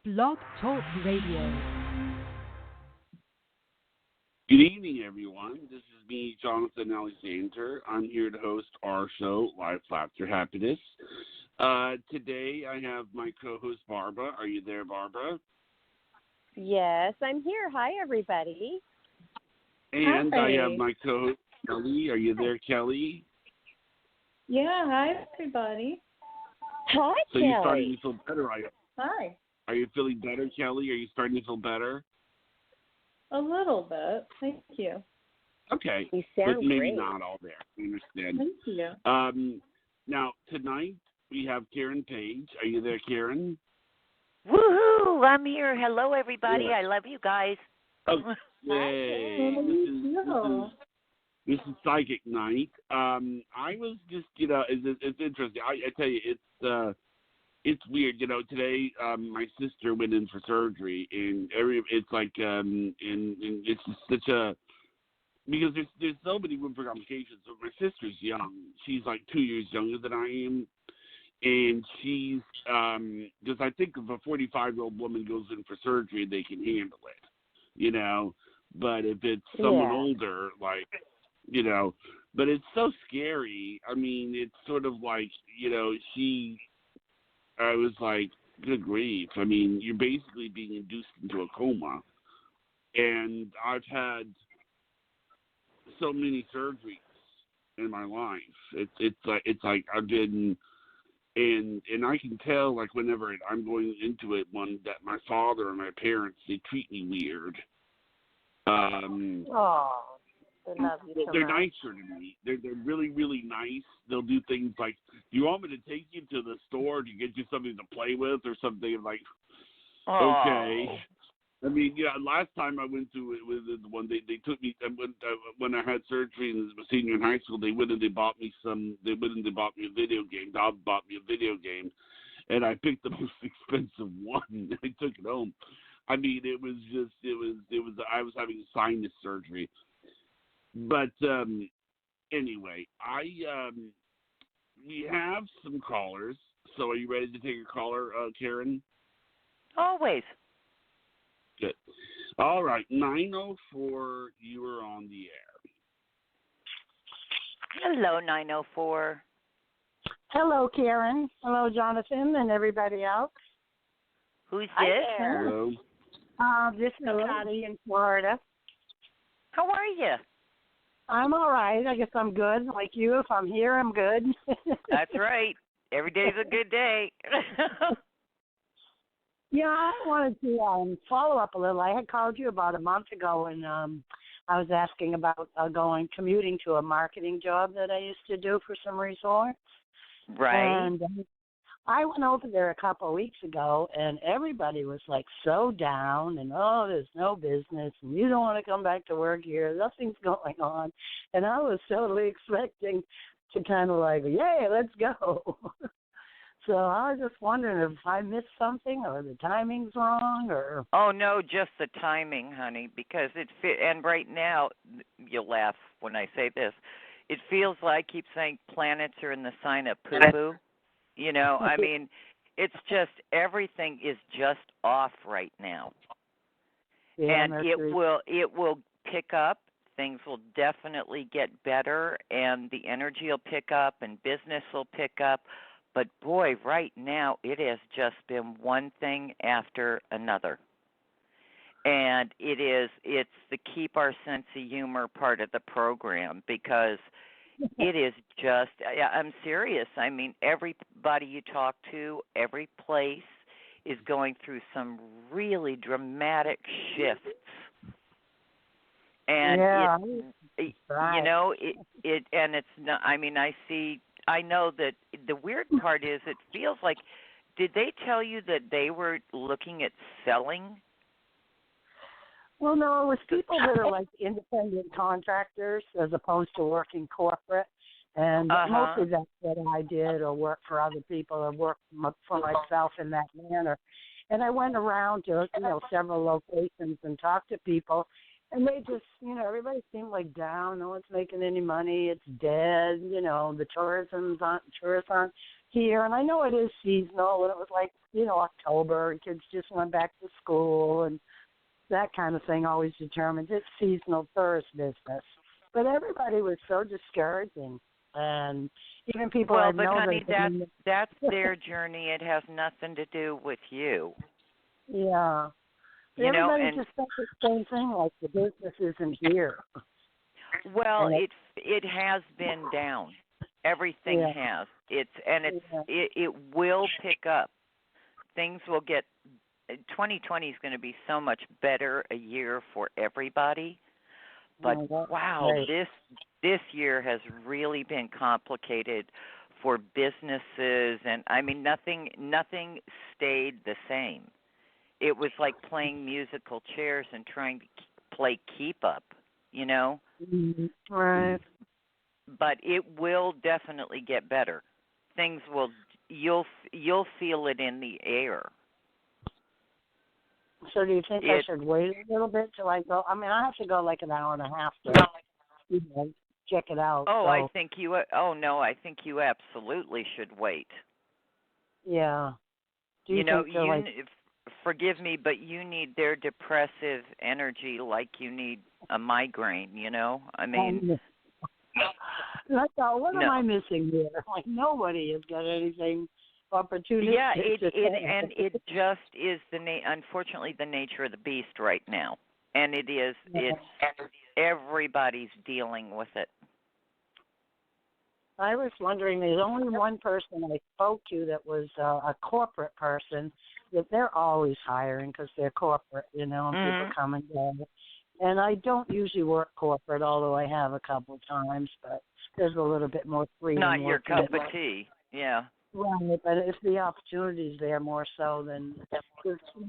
Blog Talk Radio. Good evening, everyone. This is me, Jonathan Alexander. I'm here to host our show, Life, Laughter, Happiness. Today, I have my co-host, Barbara. Are you there, Barbara? Yes, I'm here. Hi, everybody. And Hi. I have my co-host, Kelly. Are you there, Kelly? Yeah, hi everybody. Hi, So Kelly. you're starting to feel better, Hi. Are you feeling better, Kelly? Are you starting to feel better? A little bit. Thank you. Okay. You But sound maybe great. not all there. I understand. Thank you. Now, tonight, we have Karen Page. Are you there, Karen? Woohoo! I'm here. Hello, everybody. Yeah. I love you guys. Oh, yay. This is Psychic Night. I was just, it's interesting. I tell you, it's weird. Today my sister went in for surgery, and it's like, and it's just such a, because there's so many room for complications. So my sister's young. She's like 2 years younger than I am. And she's, because I think if a 45-year-old woman goes in for surgery, they can handle it, But if it's someone older, like, but it's so scary. I mean, it's sort of like, I was like, good grief. I mean, you're basically being induced into a coma. And I've had so many surgeries in my life. It's like I've been, and I can tell, like, whenever I'm going into it, that my father and my parents, they treat me weird. Oh, I love you so They're much. nicer to me. They're really, really nice. They'll do things like, do you want me to take you to the store to get you something to play with or something? Like, okay. I mean, last time I went to it was the one they took me when I had surgery and was a senior in high school. They went and they bought me a video game. Bob bought me a video game, and I picked the most expensive one. And I took it home. I mean, it was. I was having sinus surgery, but anyway, we have some callers. So are you ready to take a caller, Karen? Always. Good. All right, 904, you are on the air. Hello, 904. Hello, Karen. Hello, Jonathan, and everybody else. Who's Hi this? there. Hello. This is Patty in Florida. How are you? I'm all right. I guess I'm good. Like you, if I'm here, I'm good. That's right. Every day's a good day. Yeah, I wanted to follow up a little. I had called you about a month ago, and I was asking about commuting to a marketing job that I used to do for some resorts. Right. And I went over there a couple of weeks ago, and everybody was like so down, and there's no business, and you don't want to come back to work here. Nothing's going on, and I was totally expecting to kind of like, yay, let's go. So I was just wondering if I missed something, or the timing's wrong, or. Oh no, just the timing, honey, because and right now you'll laugh when I say this. It feels like keep saying planets are in the sign of poo-poo. I mean, it's just everything is just off right now. Yeah, And Mercury. it will pick up. Things will definitely get better, and the energy will pick up, and business will pick up. But boy, right now it has just been one thing after another. And it's the keep our sense of humor part of the program, because it is just, I'm serious. I mean, everybody you talk to, every place is going through some really dramatic shifts. And and it's not, I mean, I know that the weird part is it feels like, did they tell you that they were looking at selling? Well, no, it was people that are like independent contractors as opposed to working corporate. And mostly that's what I did, or work for other people, or work for myself in that manner. And I went around to, several locations and talked to people. And they just, everybody seemed like down. No one's making any money. It's dead. The tourists aren't here, and I know it is seasonal, and it was like, October, and kids just went back to school, and that kind of thing always determines it's seasonal tourist business. But everybody was so discouraging, and even people Well, I but know honey, that's their journey. It has nothing to do with you. Yeah. Everybody just says the same thing, like the business isn't here. Well, it has been down. Everything has. It will pick up. Things will get. 2020 is going to be so much better a year for everybody. But wow, this year has really been complicated for businesses, and I mean nothing stayed the same. It was like playing musical chairs and trying to play keep up, Right. But it will definitely get better. Things will. You'll feel it in the air. So do you think I should wait a little bit till I go? I mean, I have to go like an hour and a half to check it out. Oh, so. I think you. Oh no, I think you absolutely should wait. Yeah. Do you think forgive me, but you need their depressive energy like you need a migraine. I mean. That's all. What am I missing here? Like nobody has got anything opportunistic. Yeah, it just is unfortunately the nature of the beast right now, and it's everybody's dealing with it. I was wondering, there's only one person I spoke to that was a corporate person, that they're always hiring because they're corporate, and people come and go. And I don't usually work corporate, although I have a couple times, but there's a little bit more freedom. Not your cup of tea, yeah. Right, but if the opportunity's there more so than, I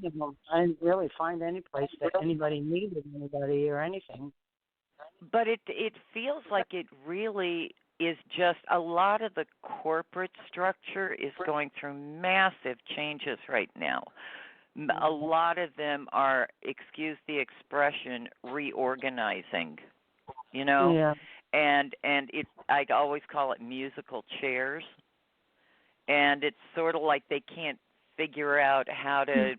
didn't really find any place that anybody needed anybody or anything. But it feels like it really is just a lot of the corporate structure is going through massive changes right now. A lot of them are, excuse the expression, reorganizing, Yeah. And I always call it musical chairs. And it's sort of like they can't figure out how to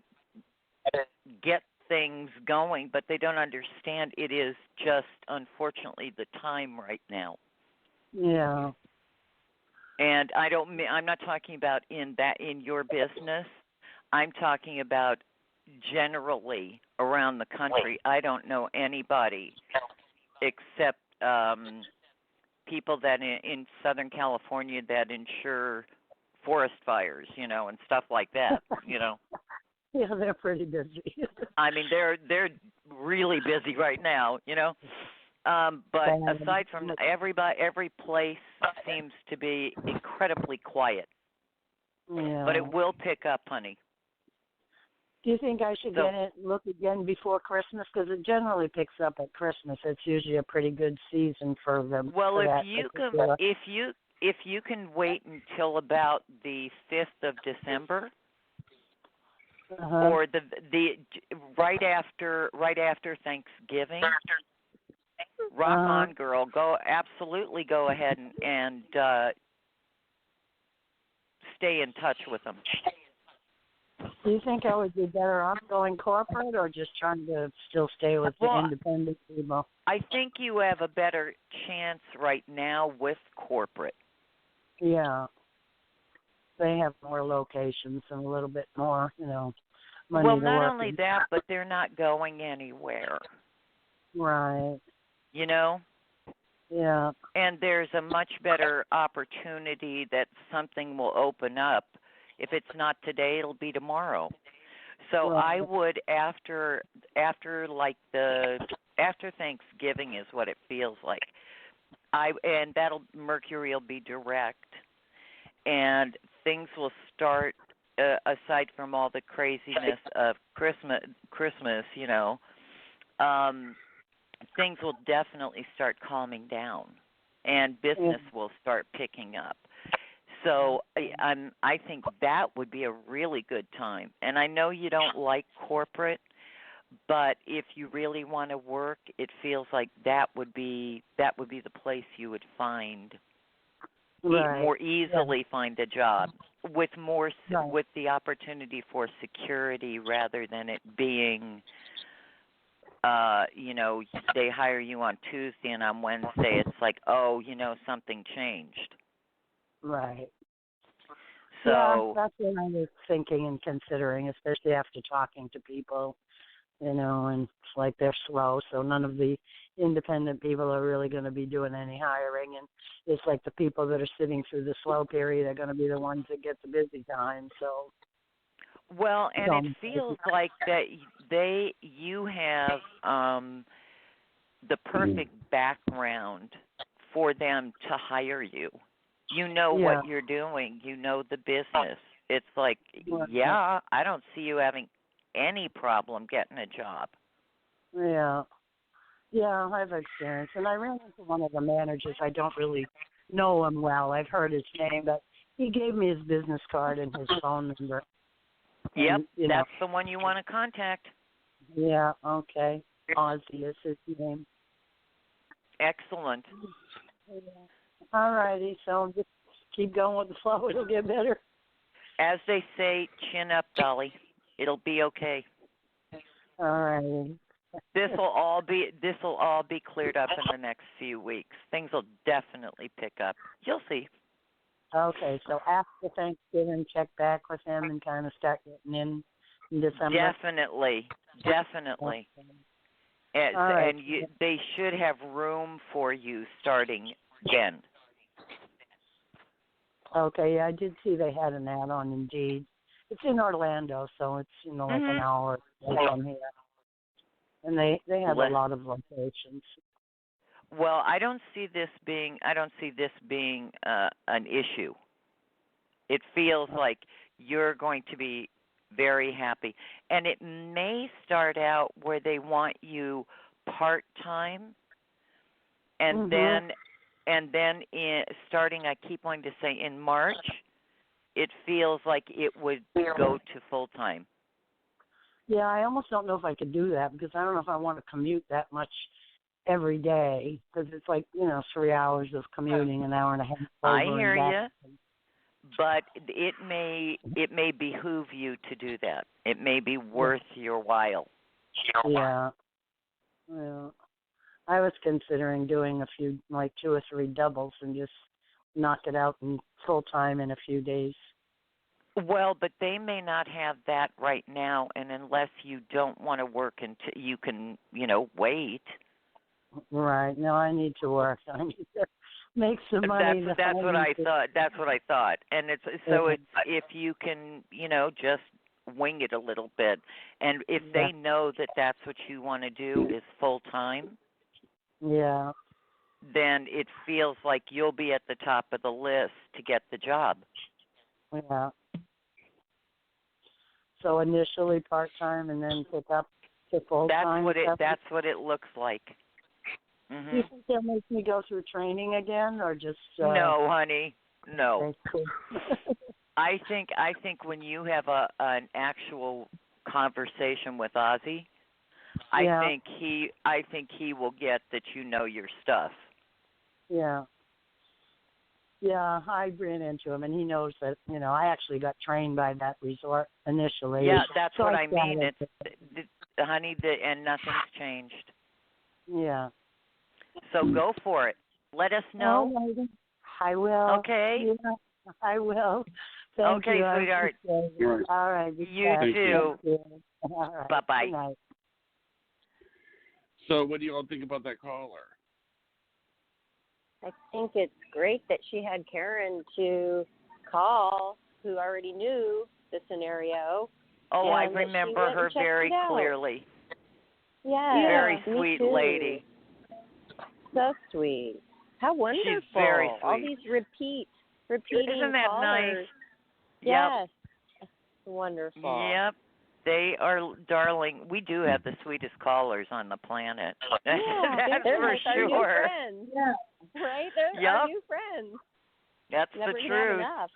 get things going, but they don't understand it is just, unfortunately, the time right now. Yeah. And I'm not talking about in your business. I'm talking about generally around the country. I don't know anybody except people that in Southern California that insure forest fires, and stuff like that, Yeah, they're pretty busy. I mean, they're really busy right now, But aside from every place seems to be incredibly quiet. Yeah. But it will pick up, honey. Do you think I should look again before Christmas? Because it generally picks up at Christmas. It's usually a pretty good season for them. Well, if you can wait until about the 5th of December, or the right after Thanksgiving, rock on, girl. Absolutely go ahead and stay in touch with them. Do you think I would be better off going corporate or just trying to still stay with the independent people? I think you have a better chance right now with corporate. Yeah. They have more locations and a little bit more, money Well, to not work only in. that, but they're not going anywhere. Right. Yeah. And there's a much better opportunity that something will open up. If it's not today, it'll be tomorrow. So I would after Thanksgiving is what it feels like. Mercury will be direct, and things will start. Aside from all the craziness of Christmas, things will definitely start calming down, and business will start picking up. So I think that would be a really good time. And I know you don't like corporate, but if you really want to work, it feels like that would be the place you would find. Right. more easily find a job with more Right. with the opportunity for security rather than it being they hire you on Tuesday and on Wednesday it's like, oh, something changed. Right. So yeah, that's what I was thinking and considering, especially after talking to people, and it's like they're slow, so none of the independent people are really going to be doing any hiring, and it's like the people that are sitting through the slow period are going to be the ones that get the busy time. So well, and it feels like that you have the perfect background for them to hire you. You know what you're doing. You know the business. It's like, yeah, I don't see you having any problem getting a job. Yeah. Yeah, I've experienced. And I ran into one of the managers. I don't really know him well. I've heard his name, but he gave me his business card and his phone number. Yep, And, that's the one you want to contact. Yeah, okay. Ozzy is his name. Excellent. All righty, so just keep going with the flow. It'll get better. As they say, chin up, Dolly. It'll be okay. All righty. This will all be cleared up in the next few weeks. Things will definitely pick up. You'll see. Okay, so after Thanksgiving, check back with him and kind of start getting in December. Definitely. Okay. And they should have room for you starting then. Okay, yeah, I did see they had an ad on Indeed. It's in Orlando, so it's like an hour from here. And they have a lot of locations. Well, I don't see this being an issue. It feels like you're going to be very happy, and it may start out where they want you part-time, and then starting, I keep wanting to say, in March, it feels like it would go to full-time. Yeah, I almost don't know if I could do that because I don't know if I want to commute that much every day because it's like 3 hours of commuting, an hour and a half. I hear you, but it may behoove you to do that. It may be worth your while. Yeah. Well, I was considering doing a few, like 2 or 3 doubles and just knock it out in full time in a few days. Well, but they may not have that right now, and unless you don't want to work until you can, wait. Right. No, I need to work. I need to make some money. That's what I thought. That's what I thought. And it's if you can, just wing it a little bit, and if they know that that's what you want to do is full time. Yeah. Then it feels like you'll be at the top of the list to get the job. Yeah. So initially part-time and then pick up to full-time? That's what it looks like. Mm-hmm. Do you think they'll make me go through training again or just... No, honey. No. Okay, cool. I think when you have an actual conversation with Ozzy, I think he will get that you know your stuff. Yeah. Yeah, I ran into him, and he knows that, I actually got trained by that resort initially. Yeah, that's what I mean. Honey, and nothing's changed. Yeah. So go for it. Let us know. Oh, I will. Okay? Yeah, I will. Thank you. Okay, sweetheart. All right. You too. All right. Bye-bye. Good night. So what do you all think about that caller? I think it's great that she had Karen to call, who already knew the scenario. Oh, I remember her very clearly. Yeah. Very sweet lady. So sweet. How wonderful. She's very sweet. All these repeating Isn't that callers. nice? Yes. Yep. Wonderful. Yep. They are darling. We do have the sweetest callers on the planet. Yeah, That's they're for like our new sure. friends. Yeah. Right? They're our new friends. That's Never the had truth. enough.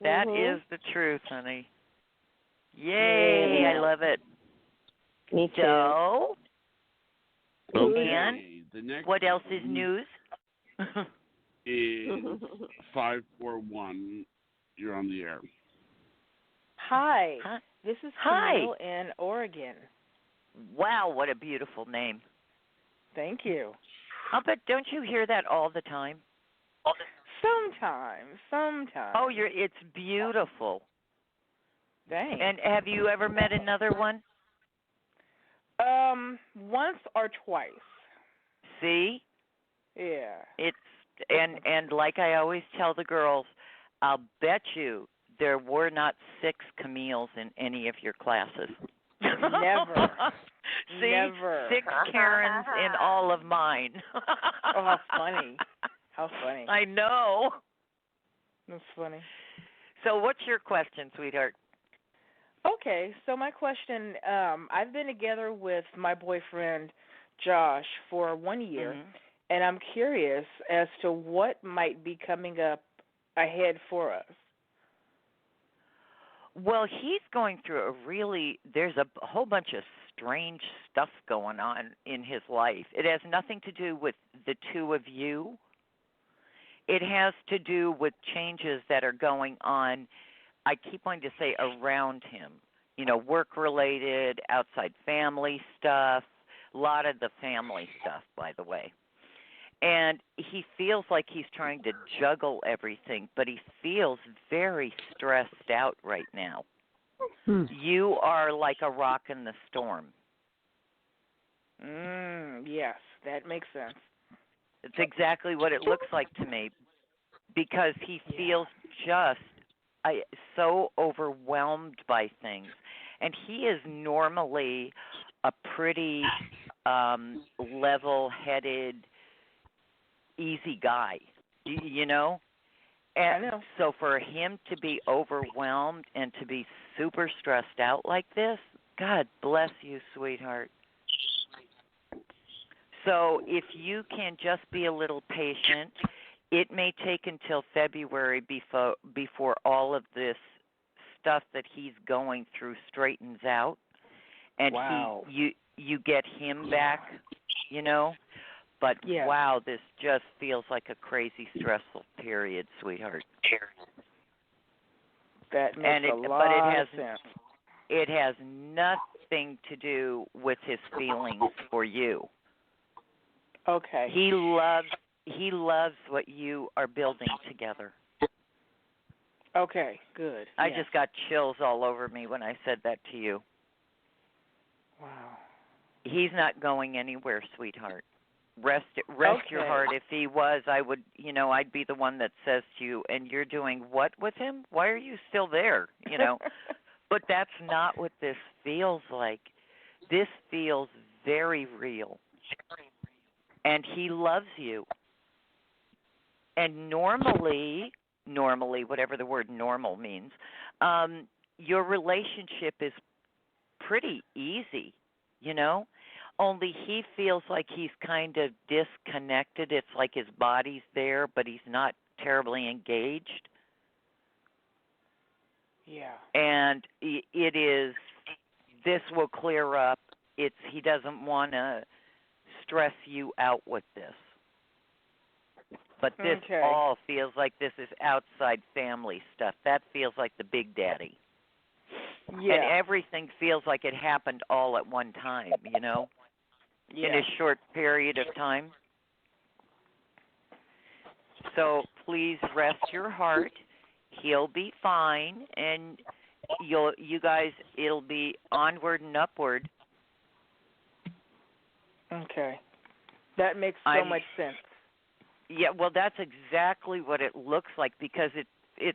That is the truth, honey. Yay, I love it. Me too. So, Okay. and the next what else is news? is 541. You're on the air. Hi. Huh? This is Hi. Camille in Oregon. Wow, what a beautiful name. Thank you. I'll bet, don't you hear that all the time? Sometimes. Oh, it's beautiful. Thanks. And have you ever met another one? Once or twice. See? Yeah. And like I always tell the girls, I'll bet you there were not 6 Camille's in any of your classes. Never. See? Never. 6 Karens in all of mine. Oh, how funny. How funny. I know. That's funny. So what's your question, sweetheart? Okay, so my question, I've been together with my boyfriend, Josh, for 1 year, Mm-hmm. and I'm curious as to what might be coming up ahead for us. Well, he's going through there's a whole bunch of strange stuff going on in his life. It has nothing to do with the two of you. It has to do with changes that are going on, I keep wanting to say, around him. You know, work-related, outside family stuff, a lot of the family stuff, by the way. And he feels like he's trying to juggle everything, but he feels very stressed out right now. You are like a rock in the storm. Yes, that makes sense. It's exactly what it looks like to me, because he feels just so overwhelmed by things. And he is normally a pretty level-headed, easy guy, you know? And I know. so for him to be overwhelmed and to be super stressed out like this, God bless you, sweetheart. So if you can just be a little patient, it may take until February before all of this stuff that he's going through straightens out, and Wow. you get him back, you know. But Yeah. wow, this just feels like a crazy stressful period, sweetheart. That makes a lot of sense. It has nothing to do with his feelings for you. Okay. He loves what you are building together. Okay, good. I Yes. just got chills all over me when I said that to you. Wow. He's not going anywhere, sweetheart. Rest your Okay. heart. If he was, I'd be the one that says to you, and you're doing what with him? Why are you still there? You know. But that's not what this feels like. This feels very real. And he loves you. And normally, whatever the word normal means, your relationship is pretty easy, you know? Only he feels like he's kind of disconnected. It's like his body's there, but he's not terribly engaged. Yeah. And this will clear up. He doesn't want to stress you out with this. But this all feels like this is outside family stuff. That feels like the big daddy. Yeah. And everything feels like it happened all at one time, you know, in a short period of time. So please rest your heart. He'll be fine, and you guys, it'll be onward and upward. Okay. That makes so much sense. Yeah, well, that's exactly what it looks like, because this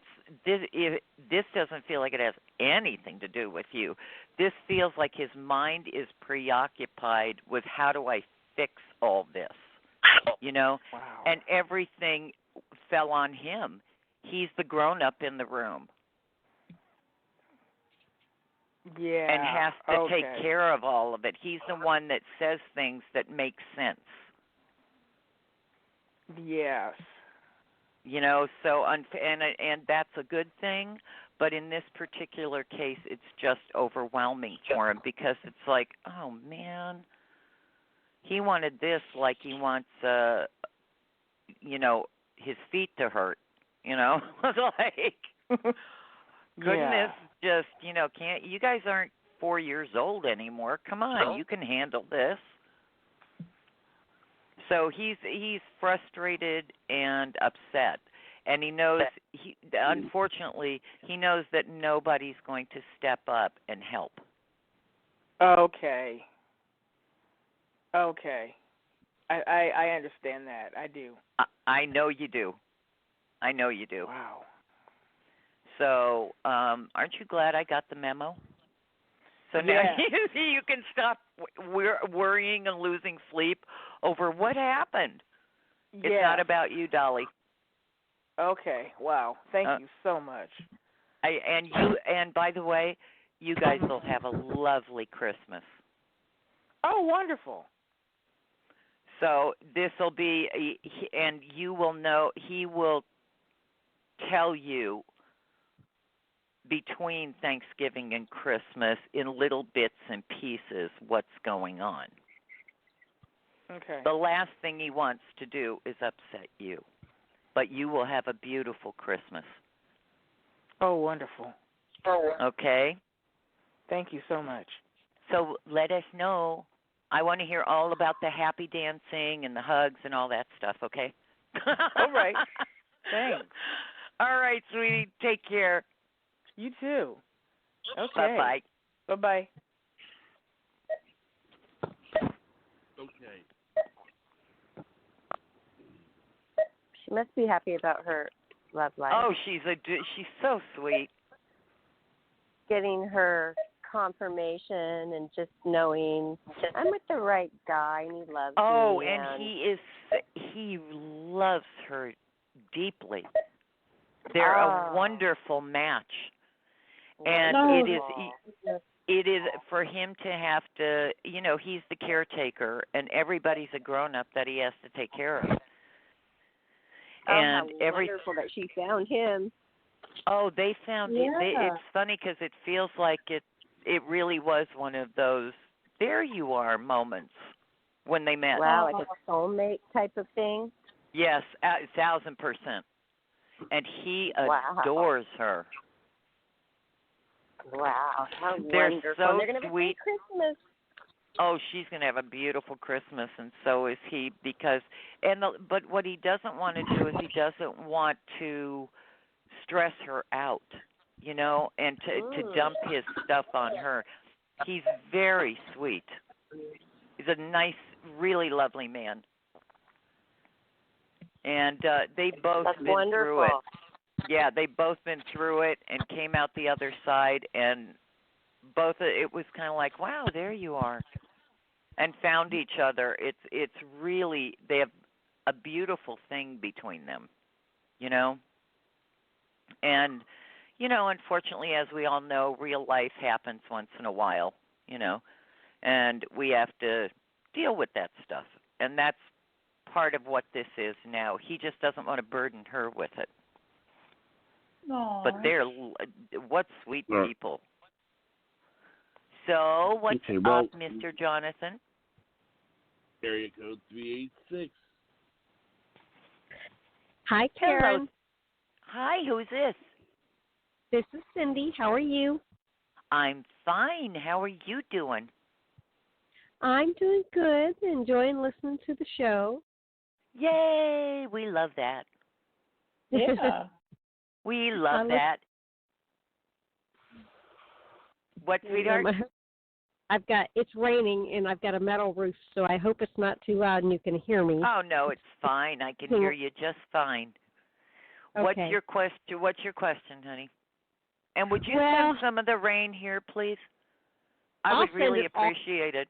doesn't feel like it has anything to do with you. This feels like his mind is preoccupied with how do I fix all this, you know? Wow. And everything fell on him. He's the grown-up in the room. Yeah. And has to take care of all of it. He's the one that says things that make sense. Yes. You know, so and that's a good thing, but in this particular case, it's just overwhelming for him, because it's like, oh man, he wanted this like he wants, you know, his feet to hurt. It's like goodness, just can't. You guys aren't 4 years old anymore. Come on, you can handle this. So he's frustrated and upset, and he knows unfortunately he knows that nobody's going to step up and help. Okay. I understand that. I do. I know you do. Wow. So, aren't you glad I got the memo? So now you can stop worrying and losing sleep over what happened. It's not about you, Dolly. Okay. Wow. Thank you so much. And by the way, you guys will have a lovely Christmas. Oh, wonderful. So this will be, and you will know, he will tell you between Thanksgiving and Christmas in little bits and pieces what's going on. Okay. The last thing he wants to do is upset you, but you will have a beautiful Christmas. Oh, wonderful. Okay? Thank you so much. So let us know. I want to hear all about the happy dancing and the hugs and all that stuff, okay? All right. Thanks. All right, sweetie. Take care. You too. Okay. Bye-bye. Bye-bye. Okay. She must be happy about her love life. Oh, she's so sweet. Getting her confirmation and just knowing I'm with the right guy and he loves me. Oh, and he loves her deeply. They're a wonderful match. And it is for him to have to, he's the caretaker and everybody's a grown-up that he has to take care of. And how wonderful that she found him. Oh, they found it's funny because it feels like it really was one of those there you are moments when they met. Wow, like a soulmate type of thing? Yes, 1,000%. And he adores her. Wow, how They're wonderful. so They're going to have a great Christmas. Oh, she's going to have a beautiful Christmas, and so is he. But what he doesn't want to do is he doesn't want to stress her out, and to dump his stuff on her. He's very sweet. He's a nice, really lovely man. And they've both been through it. Yeah, they've both been through it and came out the other side, and it was kind of like, wow, there you are, and found each other. It's really, they have a beautiful thing between them, And, unfortunately, as we all know, real life happens once in a while, and we have to deal with that stuff. And that's part of what this is now. He just doesn't want to burden her with it. Aww. But they're what sweet people. So what's up, Mr. Jonathan? Area code 386. Hi, Karen. Hello. Hi, who's this? This is Cindy. How are you? I'm fine. How are you doing? I'm doing good. Enjoying listening to the show. Yay! We love that. Yeah. We love that. What, sweetheart? It's raining and I've got a metal roof, so I hope it's not too loud and you can hear me. Oh, no, it's fine. I can hear you just fine. Okay. What's your question, honey? And would you send some of the rain here, please? I would really appreciate it.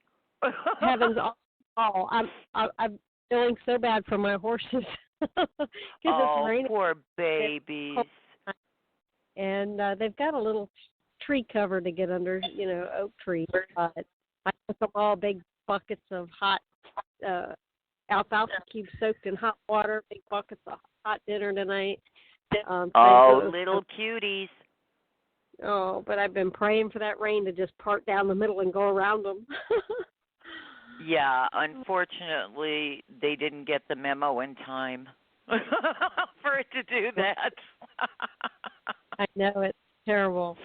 Heavens, I'm feeling so bad for my horses. It's raining. Poor babies. And they've got a little tree cover to get under, oak tree. But I put them all big buckets of hot alfalfa cubes soaked in hot water, big buckets of hot dinner tonight. Little cuties. Oh, but I've been praying for that rain to just part down the middle and go around them. Yeah, unfortunately, they didn't get the memo in time. for it to do that. I know it's terrible.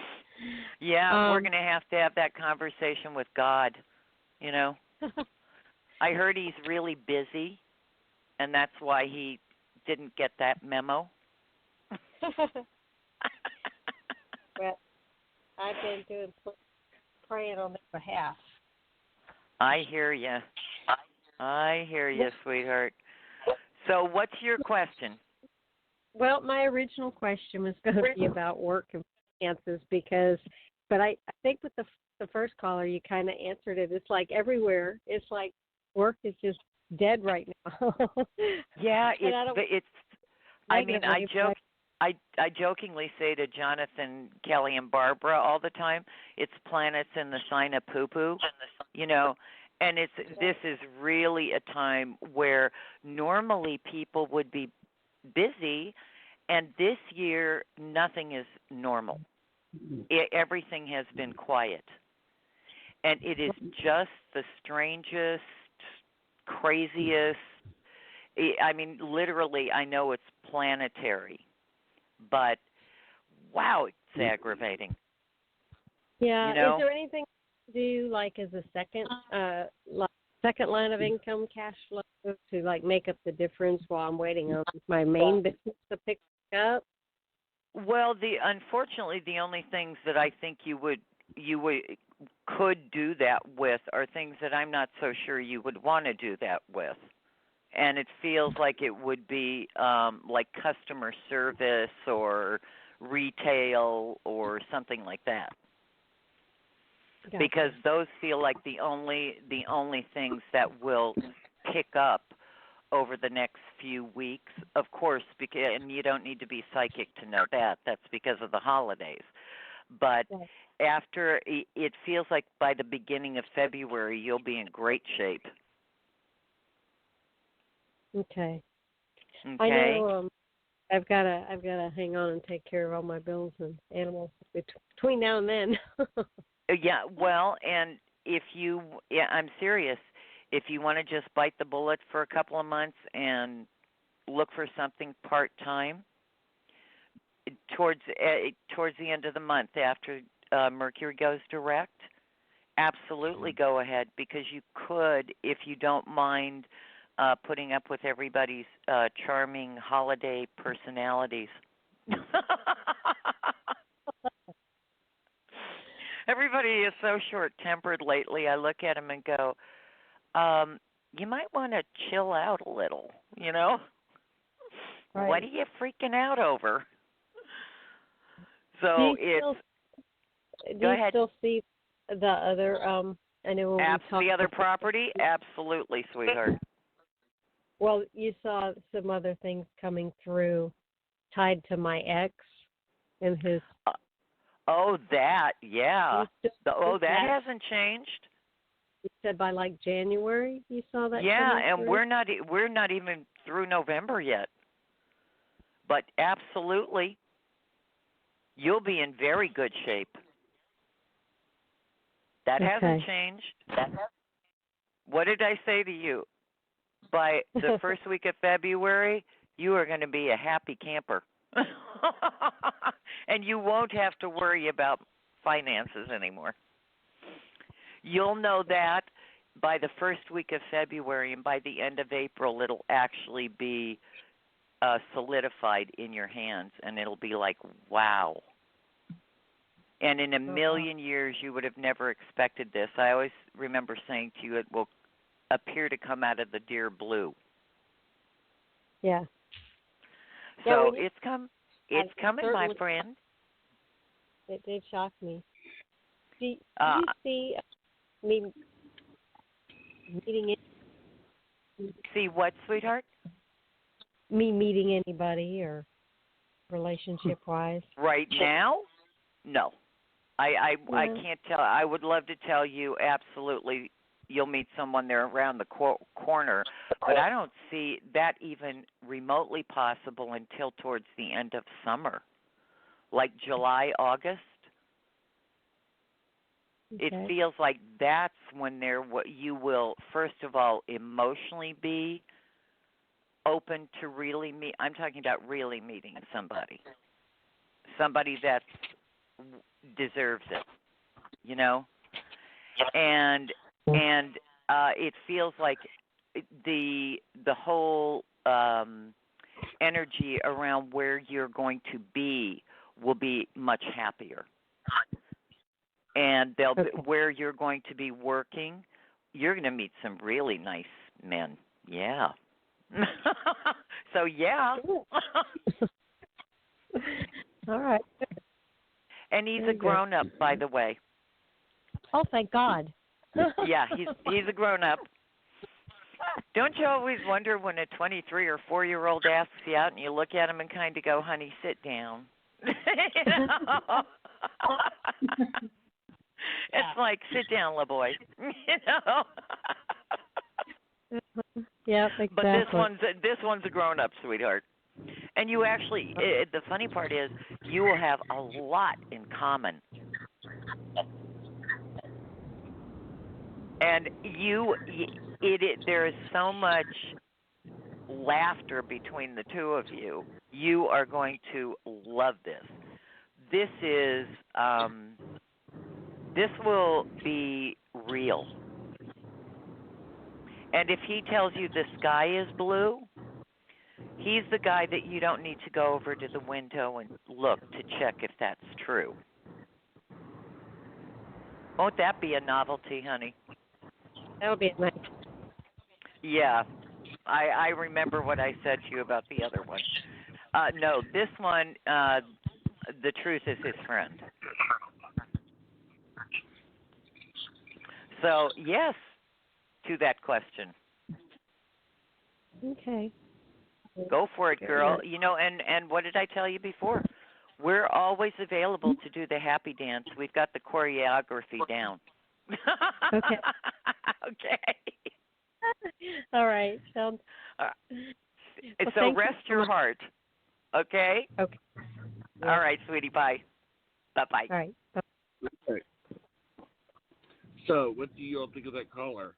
Yeah, we're going to have that conversation with God, you know. I heard he's really busy, and that's why he didn't get that memo. Well, I've been doing praying on their behalf. I hear you. I hear you, sweetheart. So what's your question? Well, my original question was going to be about work and finances but I think with the first caller, you kind of answered it. It's like everywhere. It's like work is just dead right now. Yeah, it's. I mean, I jokingly say to Jonathan, Kelly, and Barbara all the time, it's planets in the sign of poo-poo, you know, and this is really a time where normally people would be busy, and this year nothing is normal. Everything has been quiet, and it is just the strangest, craziest. I mean, literally, I know it's planetary, but wow, it's aggravating. Yeah. You know? Is there anything to do like as a second line of income, cash flow, to like make up the difference while I'm waiting on my main business to pick up? Well, unfortunately the only things that I think you could do that with are things that I'm not so sure you would want to do that with. And it feels like it would be like customer service or retail or something like that. Gotcha. Because those feel like the only things that will pick up over the next few weeks. Of course, and you don't need to be psychic to know that. That's because of the holidays. But after, it feels like by the beginning of February, you'll be in great shape. Okay. I know I've got to hang on and take care of all my bills and animals between now and then. Yeah, well, and I'm serious. If you want to just bite the bullet for a couple of months and look for something part-time towards the end of the month after Mercury goes direct, absolutely go ahead, because you could, if you don't mind putting up with everybody's charming holiday personalities. Everybody is so short-tempered lately. I look at them and go, you might want to chill out a little, you know? Right. What are you freaking out over? So do you still see the other, I know when the other property? Absolutely, sweetheart. Well, you saw some other things coming through tied to my ex and his. That, yeah. That hasn't changed. You said by like January you saw that. Yeah, and through? we're not even through November yet. But absolutely, you'll be in very good shape. That hasn't changed. What did I say to you? By the first week of February, you are going to be a happy camper. And you won't have to worry about finances anymore. You'll know that by the first week of February, and by the end of April, it'll actually be solidified in your hands, and it'll be like, wow. And in a million years, you would have never expected this. I always remember saying to you, it will appear to come out of the dear blue. Yeah. So it's coming, my friend. It did shock me. Do you see me meeting? See what, sweetheart? Me meeting anybody or relationship-wise? Right now? No. I can't tell. I would love to tell you absolutely you'll meet someone there around the corner, but I don't see that even remotely possible until towards the end of summer, like July, August. Okay. It feels like that's when you will, first of all, emotionally be open to really meet. I'm talking about really meeting somebody that deserves it, you know, and it feels like the whole energy around where you're going to be will be much happier, and where you're going to be working, you're going to meet some really nice men. Yeah. So yeah. All right. And he's a grown up, by the way. Oh, thank God. Yeah, he's a grown up. Don't you always wonder when a 23 or 4-year-old asks you out and you look at him and kind of go, "Honey, sit down." You know? It's like, sit down, little boy. You know. Yeah, exactly. But this one's a grown up, sweetheart. And you actually, the funny part is, you will have a lot in common. And there is so much laughter between the two of you. You are going to love this. This will be real. And if he tells you the sky is blue, he's the guy that you don't need to go over to the window and look to check if that's true. Won't that be a novelty, honey? That'll be nice. Yeah. I remember what I said to you about the other one. No, this one, the truth is his friend. So, yes, to that question. Okay. Go for it, girl. You know, and what did I tell you before? We're always available to do the happy dance. We've got the choreography down. Okay. Okay. All right. So rest your heart. Okay? Okay. Yeah. All right, sweetie. Bye. Bye-bye. All right. Okay. So, what do you all think of that caller?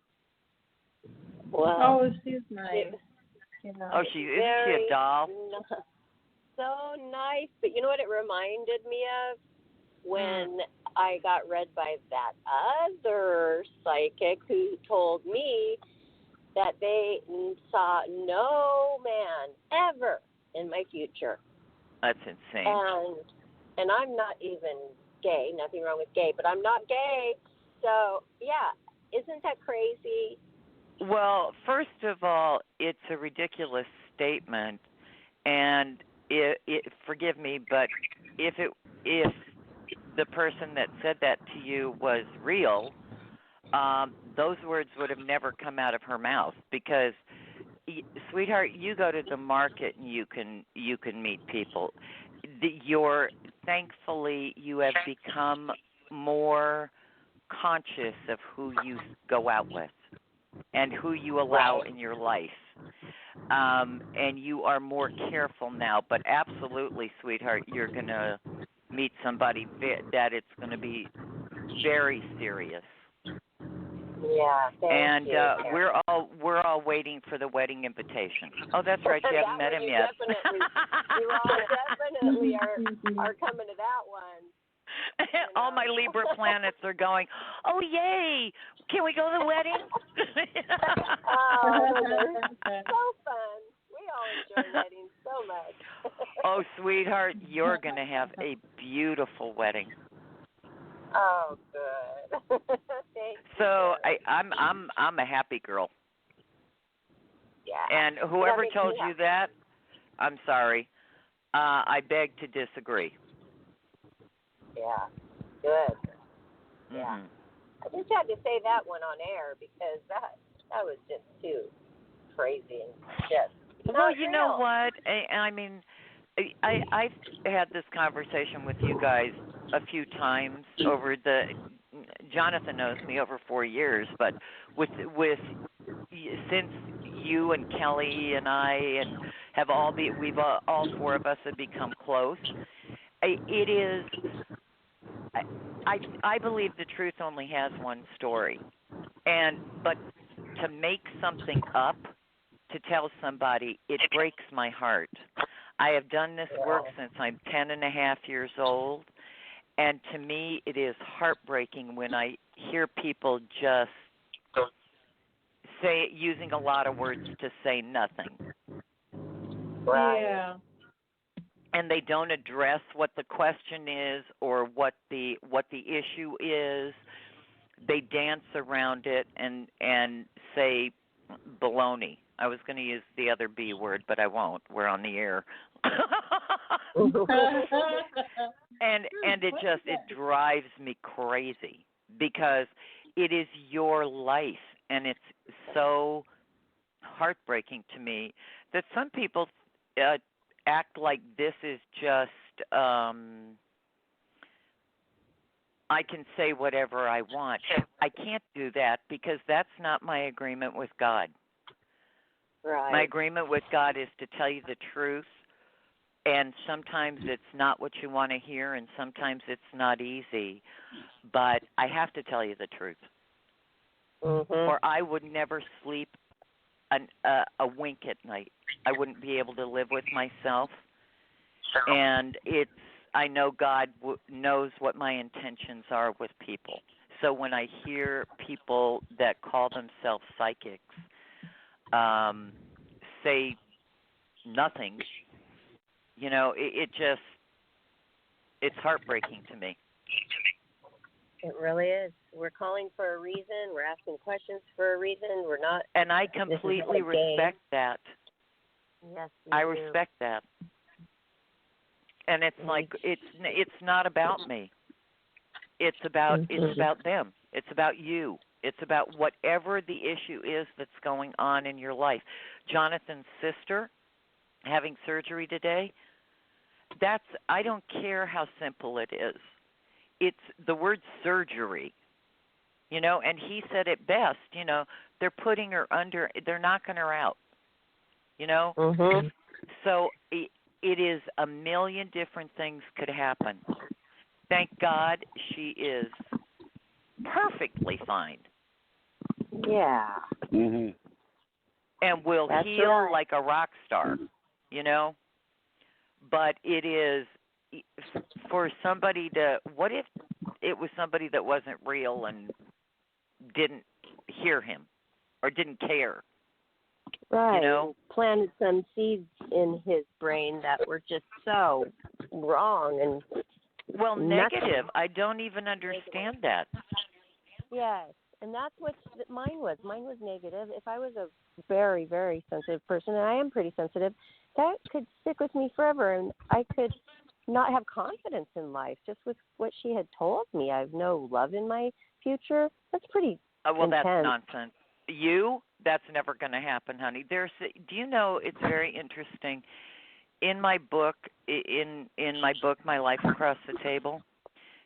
Well, Oh, she's nice. You know. Oh, isn't she a doll? So nice. But you know what it reminded me of? When I got read by that other psychic who told me that they saw no man ever in my future. That's insane. And I'm not even gay. Nothing wrong with gay, but I'm not gay. So, yeah, isn't that crazy? Well, first of all, it's a ridiculous statement, and forgive me, but if the person that said that to you was real, those words would have never come out of her mouth because, sweetheart, you go to the market and you can meet people. Thankfully, you have become more conscious of who you go out with and who you allow in your life. And you are more careful now, but absolutely, sweetheart, you're going to meet somebody that it's going to be very serious. Yeah, thank you. we're all waiting for the wedding invitation. Oh, that's right, you haven't met him yet. You all definitely are coming to that one. All my Libra planets are going, oh, yay, can we go to the wedding? Oh, so fun. We all enjoy weddings so much. Oh, sweetheart, you're going to have a beautiful wedding. Oh, good. Thank so you. I'm a happy girl. Yeah. And whoever told you that, I'm sorry. I beg to disagree. Yeah. Good. Mm-hmm. Yeah. I just had to say that one on air because that was just too crazy and just. Well, you know what? I mean, I've had this conversation with you guys a few times over Jonathan knows me over 4 years, but with since you and Kelly and I and all four of us have become close. It is. I believe the truth only has one story, but to make something up to tell somebody, it breaks my heart. I have done this work since I'm 10 and a half years old, and to me it is heartbreaking when I hear people just say, using a lot of words to say nothing. Right. Yeah. And they don't address what the question is or what the issue is. They dance around it and say baloney. I was going to use the other B word, but I won't. We're on the air. and it drives me crazy because it is your life, and it's so heartbreaking to me that some people act like this is just I can say whatever I want. I can't do that because that's not my agreement with God. Right. My agreement with God is to tell you the truth, and sometimes it's not what you want to hear, and sometimes it's not easy, but I have to tell you the truth, or I would never sleep a wink at night. I wouldn't be able to live with myself, and I know God knows what my intentions are with people. So when I hear people that call themselves psychics say nothing, it's heartbreaking to me. It really is. We're calling for a reason. We're asking questions for a reason. We're not. And I completely respect that. Yes, I respect that. And it's like it's not about me. It's about them. It's about you. It's about whatever the issue is that's going on in your life. Jonathan's sister having surgery today, I don't care how simple it is. It's the word surgery, and he said it best, they're putting her under, they're knocking her out, So it is a million different things could happen. Thank God she is perfectly fine. Yeah. And will heal like a rock star, But it is for somebody what if it was somebody that wasn't real and didn't hear him or didn't care? Right. Planted some seeds in his brain that were just so wrong and negative. I don't even understand that. Yes, and that's what mine was. Mine was negative. If I was a very, very sensitive person, and I am pretty sensitive, that could stick with me forever, and I could not have confidence in life just with what she had told me. I have no love in my future. That's pretty intense. That's nonsense. That's never going to happen, honey. Do you know, it's very interesting. In my book, My Life Across the Table,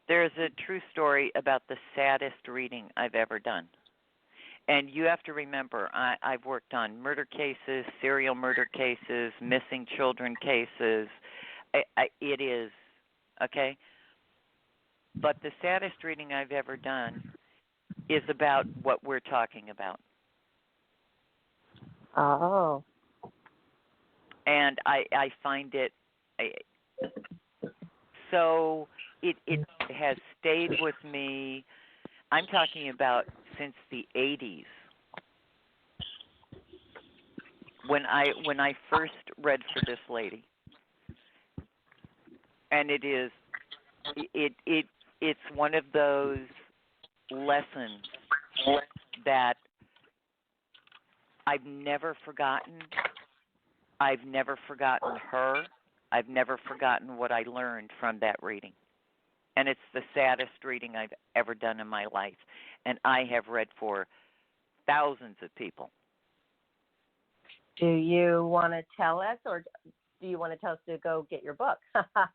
there's a true story about the saddest reading I've ever done. And you have to remember, I've worked on murder cases, serial murder cases, missing children cases. It is, okay? But the saddest reading I've ever done is about what we're talking about. Oh. And I find it so it has stayed with me. I'm talking about since the 80s. When I first read for this lady. And it's one of those lessons that I've never forgotten. I've never forgotten her. I've never forgotten what I learned from that reading. And it's the saddest reading I've ever done in my life. And I have read for thousands of people. Do you want to tell us, or do you want to tell us to go get your book? I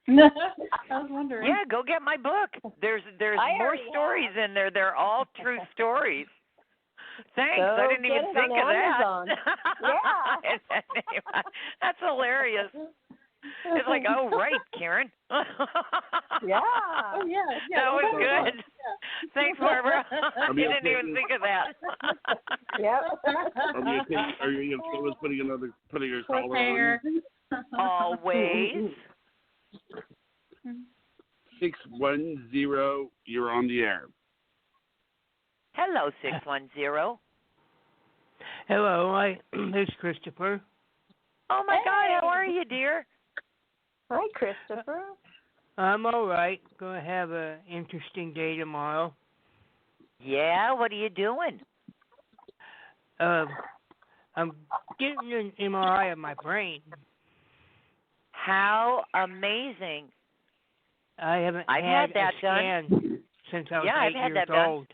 was wondering. Yeah, go get my book. There's more stories in there. They're all true stories. Thanks. So I didn't even think of Amazon. that. Yeah. That's hilarious. It's like, oh, right, Karen. Yeah. Oh, yeah. That was good. Yeah. Thanks, Barbara. I mean, didn't even think of that. Yep. Are you okay with putting your collar Cliffhanger. on? Always. 610, you're on the air. Hello, 610. Hello, this is Christopher. Oh, my God. How are you, dear? Hi, Christopher. I'm all right. Gonna have an interesting day tomorrow. Yeah, what are you doing? I'm getting an MRI of my brain. How amazing. I haven't I've had had that a scan since I was Yeah, I've 8 had years that done. old.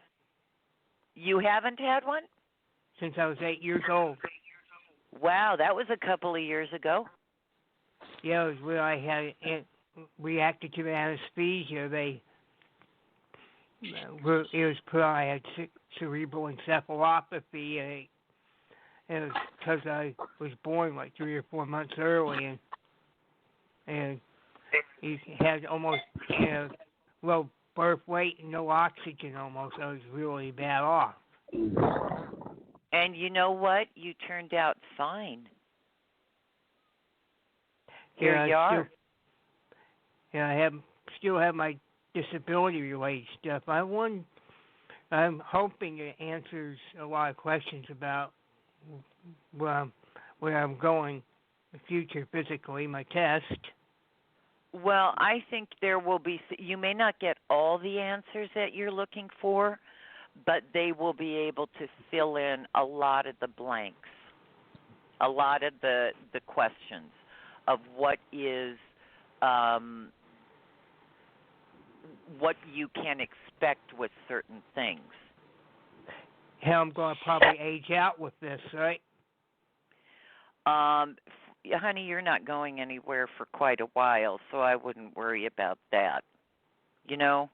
You haven't had one? Since I was 8 years old. Wow, that was a couple of years ago. Yeah, it was where I had reacted to the anesthesia. It was put on. I had cerebral encephalopathy, and it was because I was born like 3 or 4 months early, and he had almost low birth weight and no oxygen almost. I was really bad off. And you know what? You turned out fine. Here you are. I still have my disability-related stuff. I'm hoping it answers a lot of questions about where I'm going in the future physically, my test. Well, I think there will be, you may not get all the answers that you're looking for, but they will be able to fill in a lot of the blanks, a lot of the questions of what is, what you can expect with certain things. How I'm going to probably age out with this, right? Honey, you're not going anywhere for quite a while, so I wouldn't worry about that. You know,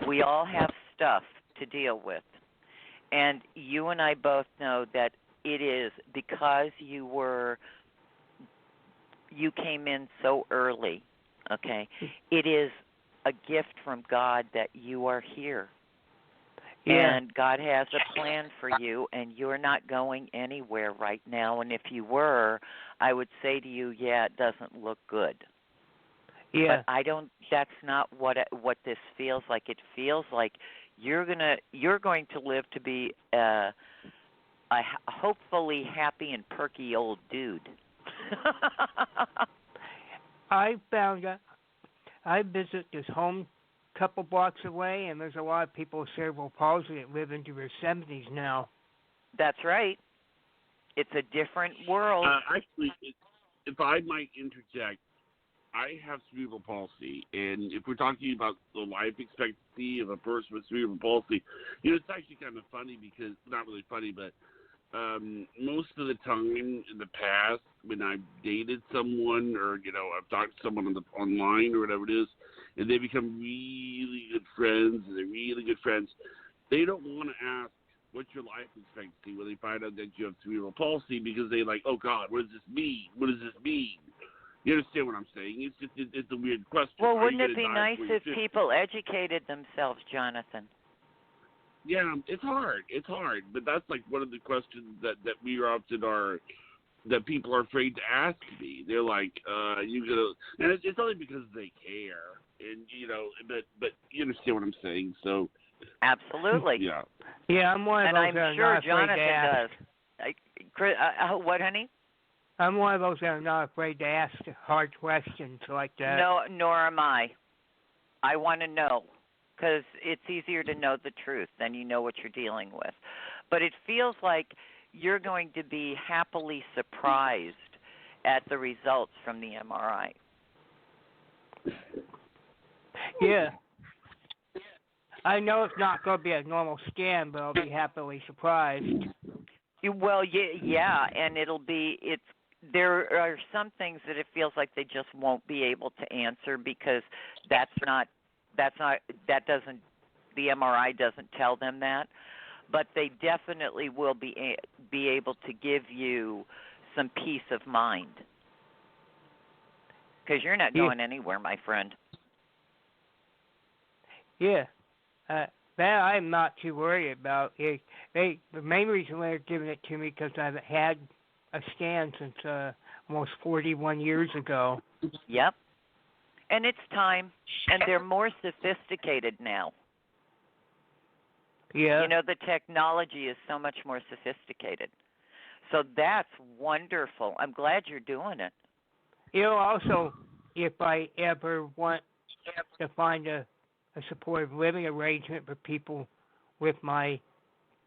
we all have stuff to deal with. And you and I both know that it is because you came in so early, okay? It is a gift from God that you are here. Yeah. And God has a plan for you, and you're not going anywhere right now. And if you were, I would say to you, yeah, it doesn't look good. Yeah. But that's not what this feels like. It feels like you're going to live to be a hopefully happy and perky old dude. I found out I visit this home a couple blocks away, and there's a lot of people with cerebral palsy that live into their 70s now. That's right. It's a different world. Actually, if I might interject, I have cerebral palsy, and if we're talking about the life expectancy of a person with cerebral palsy, it's actually kind of funny because, not really funny, but most of the time in the past when I've dated someone or, I've talked to someone online or whatever it is, and they become really good friends, they don't want to ask, what's your life expectancy when they find out that you have cerebral palsy, because they're like, oh, God, what does this mean? What does this mean? You understand what I'm saying? It's a weird question. Well, wouldn't it be nice if people educated themselves, Jonathan? Yeah, it's hard. But that's like one of the questions that we often are, that people are afraid to ask me. They're like, and it's only because they care, and but you understand what I'm saying. So absolutely. Yeah. Yeah, I'm one of those that are not afraid to ask. What, honey? I'm one of those that are not afraid to ask hard questions like that. No, nor am I. I want to know, because it's easier to know the truth than you know what you're dealing with. But it feels like you're going to be happily surprised at the results from the MRI. Yeah. I know it's not going to be a normal scan, but I'll be happily surprised. Well, yeah, and there are some things that it feels like they just won't be able to answer because the MRI doesn't tell them that, but they definitely will be able to give you some peace of mind, because you're not going anywhere, my friend. Yeah. that I'm not too worried about. The main reason they're giving it to me because I haven't had a scan since almost 41 years ago. Yep. And it's time, and they're more sophisticated now. Yeah. You know, the technology is so much more sophisticated. So that's wonderful. I'm glad you're doing it. You know, also, if I ever want to find a supportive living arrangement for people with my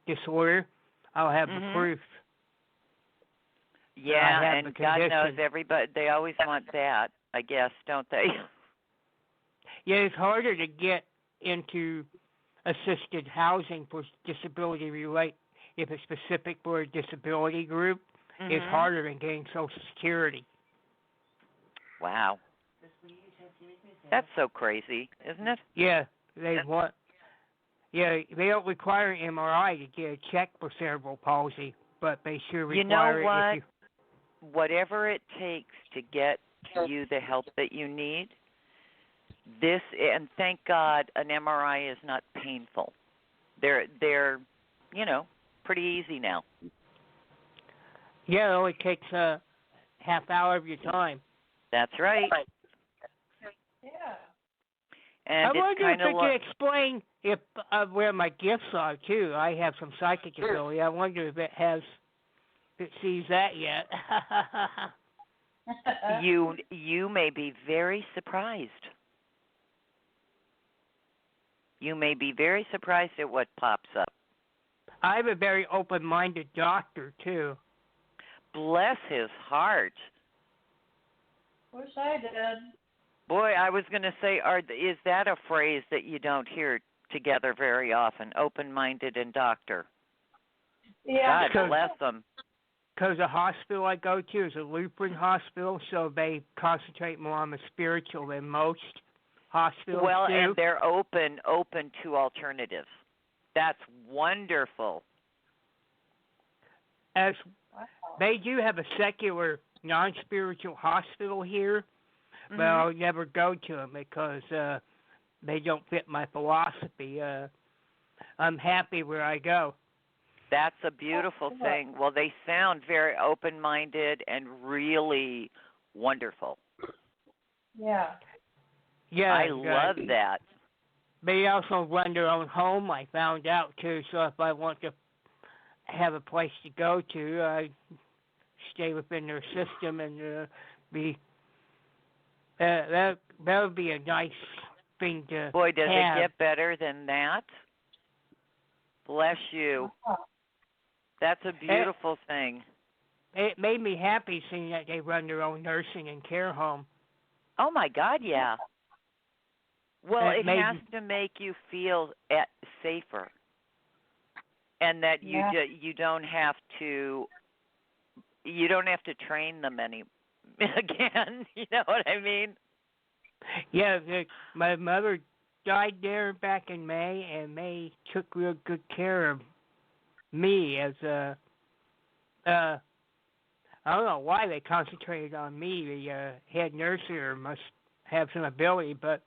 disorder, I'll have the proof. Yeah, and God knows everybody, they always want that, I guess, don't they? Yeah, it's harder to get into assisted housing for disability if it's specific for a disability group. It's harder than getting Social Security. Wow. That's so crazy, isn't it? Yeah, they don't require an MRI to get a check for cerebral palsy, but they sure require you know what? it. Whatever it takes to get you the help that you need, and thank God an MRI is not painful. They're pretty easy now. Yeah, it only takes a half hour of your time. That's right. Yeah. And I wonder if you can explain where my gifts are too. I have some psychic ability. I wonder if it sees that yet. You may be very surprised. You may be very surprised at what pops up. I have a very open-minded doctor too. Bless his heart. Wish I did. Boy, I was going to say, is that a phrase that you don't hear together very often? Open-minded and doctor. Yeah. God bless them. Because the hospital I go to is a Lutheran hospital, so they concentrate more on the spiritual than most hospitals do. And they're open to alternatives. That's wonderful. They do have a secular, non-spiritual hospital here, but I'll never go to them because they don't fit my philosophy. I'm happy where I go. That's a beautiful thing. Well, they sound very open-minded and really wonderful. Yeah. Yeah, I love that. They also run their own home, I found out, too, so if I want to have a place to go to, I stay within their system and that would be a nice thing to Boy, does have. it get better than that? Bless you. That's a beautiful thing. It made me happy seeing that they run their own nursing and care home. Oh, my God, yeah. Well, it has to make you feel safer, and that you don't have to train them again. You know what I mean? Yeah, my mother died there back in May, and they took real good care of me as I don't know why they concentrated on me. The head nurse here must have some ability, but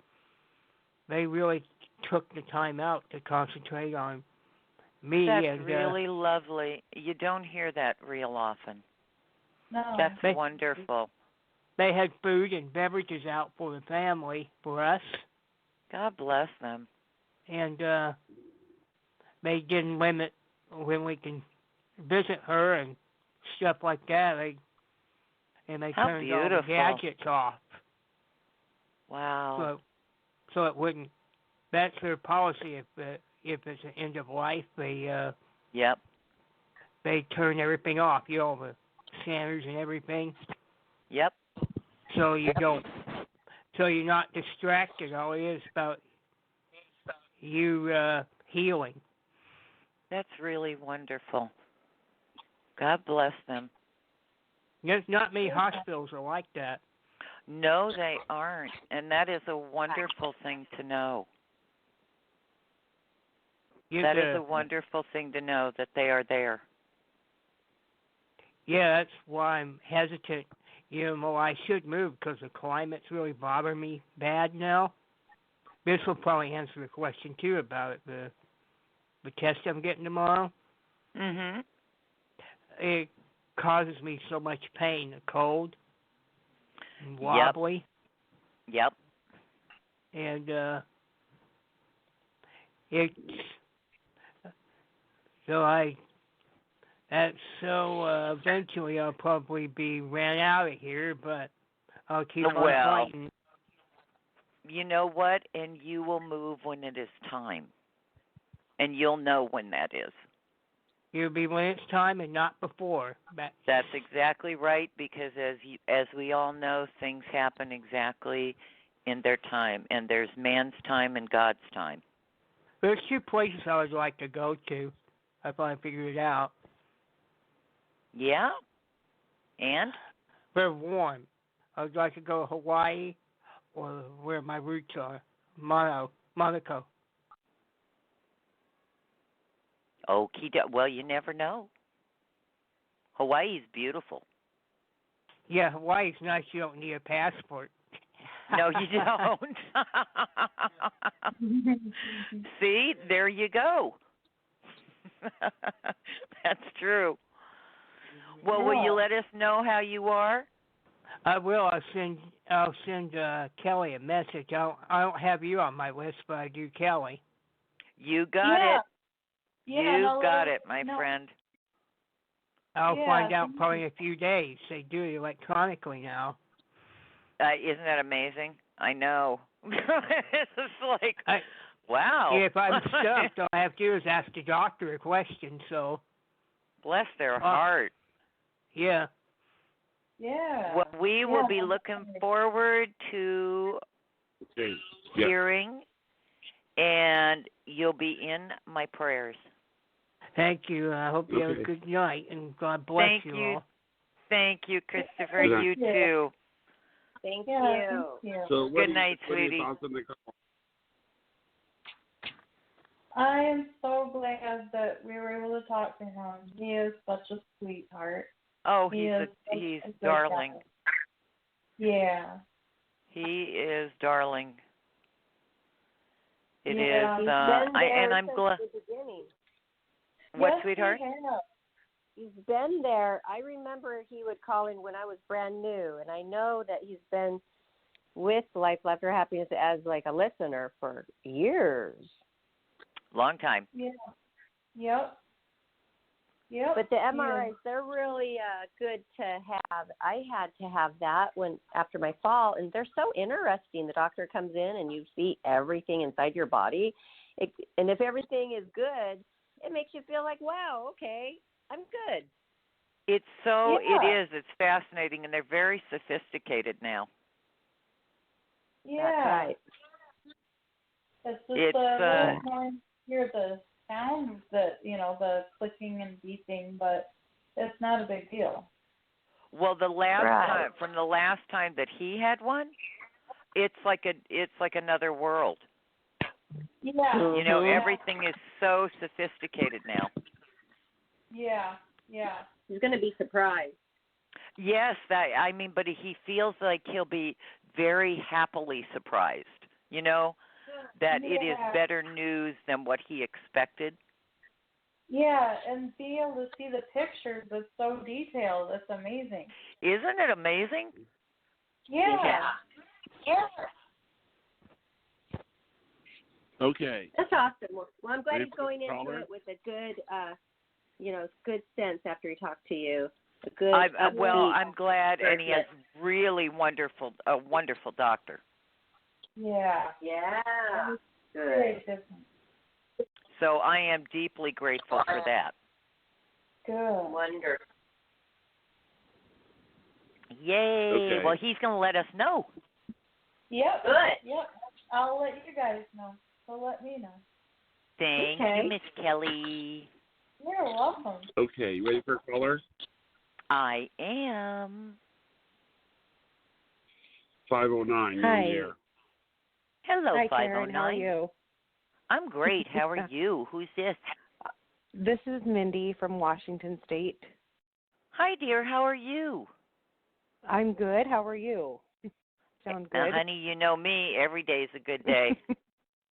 they really took the time out to concentrate on me. That's really lovely. You don't hear that real often. No. That's wonderful. They had food and beverages out for the family, for us. God bless them. And they didn't limit when we can visit her and stuff like that. They turned all the gadgets off. Wow. So it wouldn't. That's their policy. If it's an end of life, they they turn everything off. You know, the scanners and everything. Yep. So you don't. So you're not distracted. All it is about you healing. That's really wonderful. God bless them. There's not many hospitals are like that. No, they aren't. And that is a wonderful thing to know. That is a wonderful thing to know that they are there. Yeah, that's why I'm hesitant. You know, I should move because the climate's really bothering me bad now. This will probably answer the question, too, about it. the test I'm getting tomorrow. Mhm. It causes me so much pain, the cold, and wobbly, Yep. and it's so eventually I'll probably be ran out of here, but I'll keep on Well, fighting. you know what? And you will move when it is time. And you'll know when that is. It'll be when it's time and not before. That's exactly right, because as we all know, things happen exactly in their time, and there's man's time and God's time. There's 2 places I would like to go to. I finally figured it out. Yeah? And? They're warm. I would like to go to Hawaii or where my roots are, Monaco. Well, you never know. Hawaii's beautiful. Yeah, Hawaii's nice. You don't need a passport. No, you don't. See, there you go. That's true. Well, will you let us know how you are? I will. I'll send Kelly a message. I don't have you on my list, but I do Kelly. You got it. Yeah, You got it, my friend. I'll find out probably in a few days. They do it electronically now. Isn't that amazing? I know. It's like, wow. If I'm stuck, all I have to do is ask the doctor a question. So. Bless their heart. Yeah. Yeah. Well, we will be looking forward to hearing, and you'll be in my prayers. Thank you. I hope you have a good night, and God bless you all. Thank you, Christopher. You too. Thank you. So good night, sweetie. I am so glad that we were able to talk to him. He is such a sweetheart. Oh, he's darling. Yeah. He is darling. It yeah, is, and I'm glad. What, sweetheart? He's been there. I remember he would call in when I was brand new, and I know that he's been with Life, Laughter, Happiness as like a listener for years. Long time. Yeah. Yep. Yep. But the MRIs, they're really good to have. I had to have that after my fall, and they're so interesting. The doctor comes in and you see everything inside your body, and if everything is good, it makes you feel like, wow, okay, I'm good. It is. It's fascinating, and they're very sophisticated now. Yeah. That's right. It's just hear the sounds that, the clicking and beeping, but it's not a big deal. Well, the last time that he had one, it's like another world. Yeah. Everything is so sophisticated now. Yeah. He's going to be surprised. Yes, but he feels like he'll be very happily surprised. That it is better news than what he expected. Yeah, and being able to see the pictures is so detailed. It's amazing. Isn't it amazing? Yeah. Okay. That's awesome. Well, I'm glad he's going into it with a good, good sense after he talked to you. I'm glad, and he has a wonderful doctor. Yeah. Good. So I am deeply grateful for that. Good. Wonderful. Yay. Okay. Well, he's going to let us know. Yep. Good. Yep. I'll let you guys know. So let me know. Thank you, Miss Kelly. You're welcome. Okay, you ready for a caller? I am. 509, you're Hi. here. Hello, Hi, 509. Karen. How are you? I'm great. How are you? Who's this? This is Mindy from Washington State. Hi, dear. How are you? I'm good. How are you? Sound good? Honey, you know me. Every day's a good day.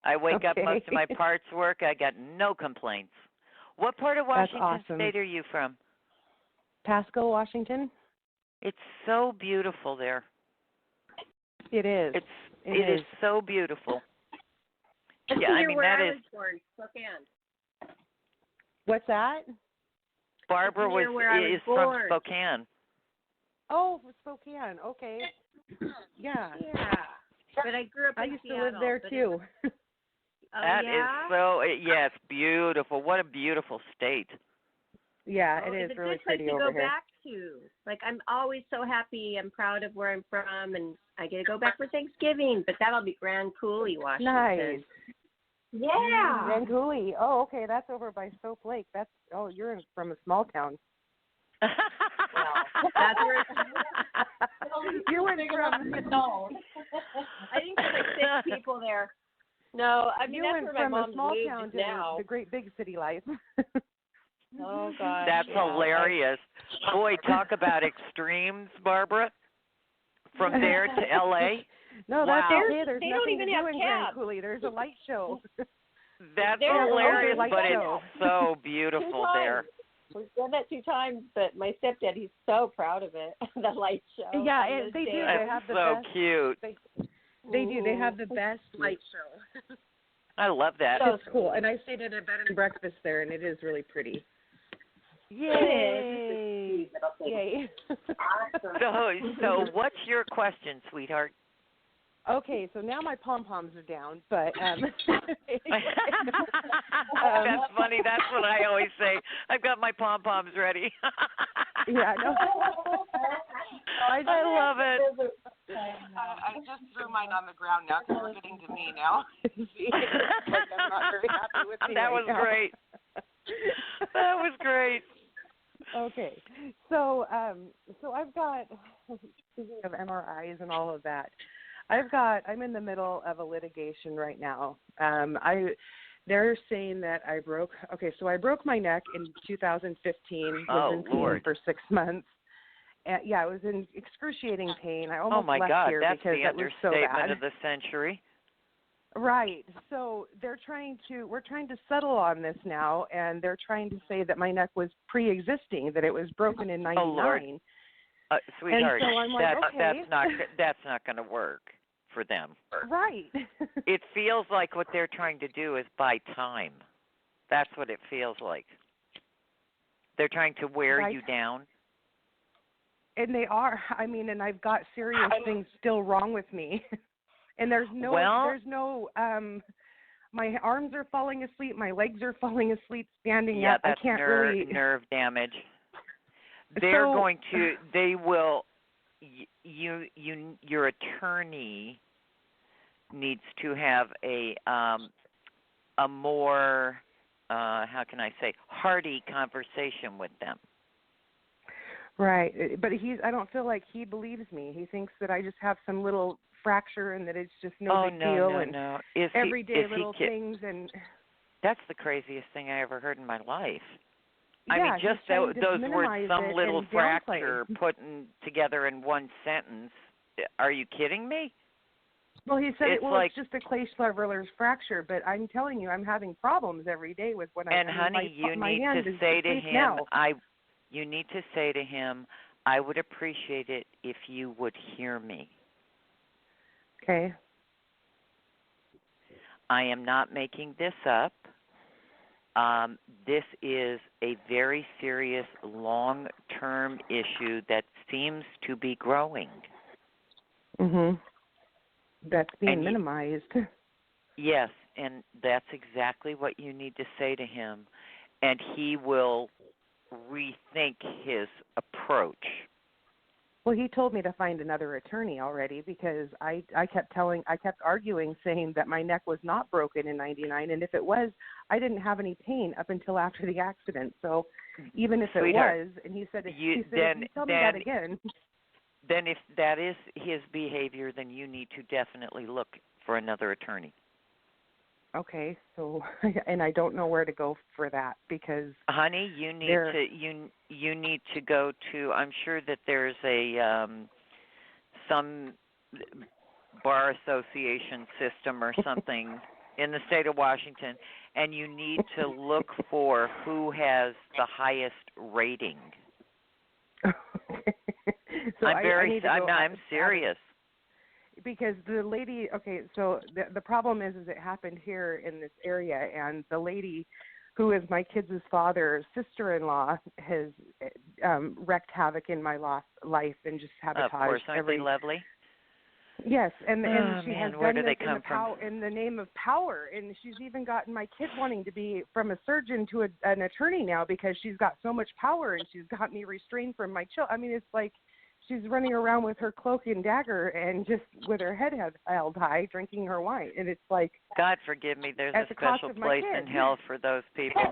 I wake up, most of my Okay. parts work. I got no complaints. What part of That's Washington awesome. State are you from? Pasco, Washington. It's so beautiful there. It is. It is so beautiful. Yeah, I mean that is. born, Spokane. What's that? Barbara near where I was is from born. Spokane. Oh, Spokane. Okay. Yeah. Yeah, but I grew up in I used to Seattle, live there but too. That is so. Yes, beautiful. What a beautiful state. Yeah, it It's is a really good place pretty to over go here. back to. Like, I'm always so happy and proud of where I'm from, and I get to go back for Thanksgiving. But that'll be Grand Coulee, Washington. Nice. Yeah. Grand Coulee. Oh, okay. That's over by Soap Lake. You're from a small town. That's where. You went from. No. I think there's like 6 people there. No, I mean You that's went where my from mom a small lives town to now. the great big city life. Oh God. That's hilarious. Boy, talk about extremes, Barbara. From there to L.A. No, Wow. that's okay. There's They nothing don't even to do have in Grand cabs. Coulee. There's a light show. That's There's hilarious, light but show. it's so beautiful there. We've done that 2 times, but my stepdad, he's so proud of it. The light show. Yeah, on and the they do. dam. They That's have the so best. cute. They do. They have the best light show. I love that. It's cool. And I stayed at a bed and breakfast there, and it is really pretty. Yay! Yay. So what's your question, sweetheart? Okay, so now my pom-poms are down, but That's funny. That's what I always say. I've got my pom-poms ready. yeah, no. I love it. I just threw mine on the ground now because we're getting to me now. I'm not very happy with me That right was now. great. That was great. Okay, so I've got, speaking of MRIs and all of that, I'm in the middle of a litigation right now. They're saying that I broke my neck in 2015, was in pain for 6 months. And yeah, I was in excruciating pain. I almost left here that's because the it was so understatement bad. of the century. Right. So we're trying to settle on this now, and they're trying to say that my neck was pre-existing, that it was broken in '99. Oh, Lord. Sweetheart, and so I'm like, okay. that's not going to work for them. Right. It feels like what they're trying to do is buy time. That's what it feels like. They're trying to wear you down. And they are. I mean, and I've got serious things still wrong with me. And there's no, my arms are falling asleep, my legs are falling asleep standing up. That's I can't really. nerve damage. They will, your attorney needs to have a more, how can I say, hearty conversation with them. Right, but I don't feel like he believes me. He thinks that I just have some little fracture and that it's just no big deal. No. Everyday little things and. That's the craziest thing I ever heard in my life. Yeah, I mean, just those words, some little fracture put together in one sentence. Are you kidding me? Well, he said it's just a Kleschler-Rehler's fracture, but I'm telling you, I'm having problems every day with when honey, you need to say to him, you need to say to him, I would appreciate it if you would hear me. Okay. I am not making this up. This is a very serious long-term issue that seems to be growing. Mhm. That's being minimized. Yes, and that's exactly what you need to say to him, and he will rethink his approach. Well, he told me to find another attorney already because I kept arguing, saying that my neck was not broken in '99, and if it was, I didn't have any pain up until after the accident. So even if it was, and he said, if you tell me that again. Then if that is his behavior, then you need to definitely look for another attorney. Okay, so and I don't know where to go for that because honey, you need to go to. I'm sure that there's a some bar association system or something in the state of Washington, and you need to look for who has the highest rating. So I'm serious. Because the lady, okay, so the problem is it happened here in this area, and the lady who is my kids' father's sister-in-law has wreaked havoc in my life and just sabotaged Of course, aren't they lovely? Yes, and she man, has where done do they this come from? in the name of power, and she's even gotten my kid wanting to be from a surgeon to an attorney now because she's got so much power, and she's got me restrained from my children. I mean, it's like she's running around with her cloak and dagger and just with her head held high, drinking her wine, and it's like, God forgive me, there's at a the cost special of my place kid. in hell for those people.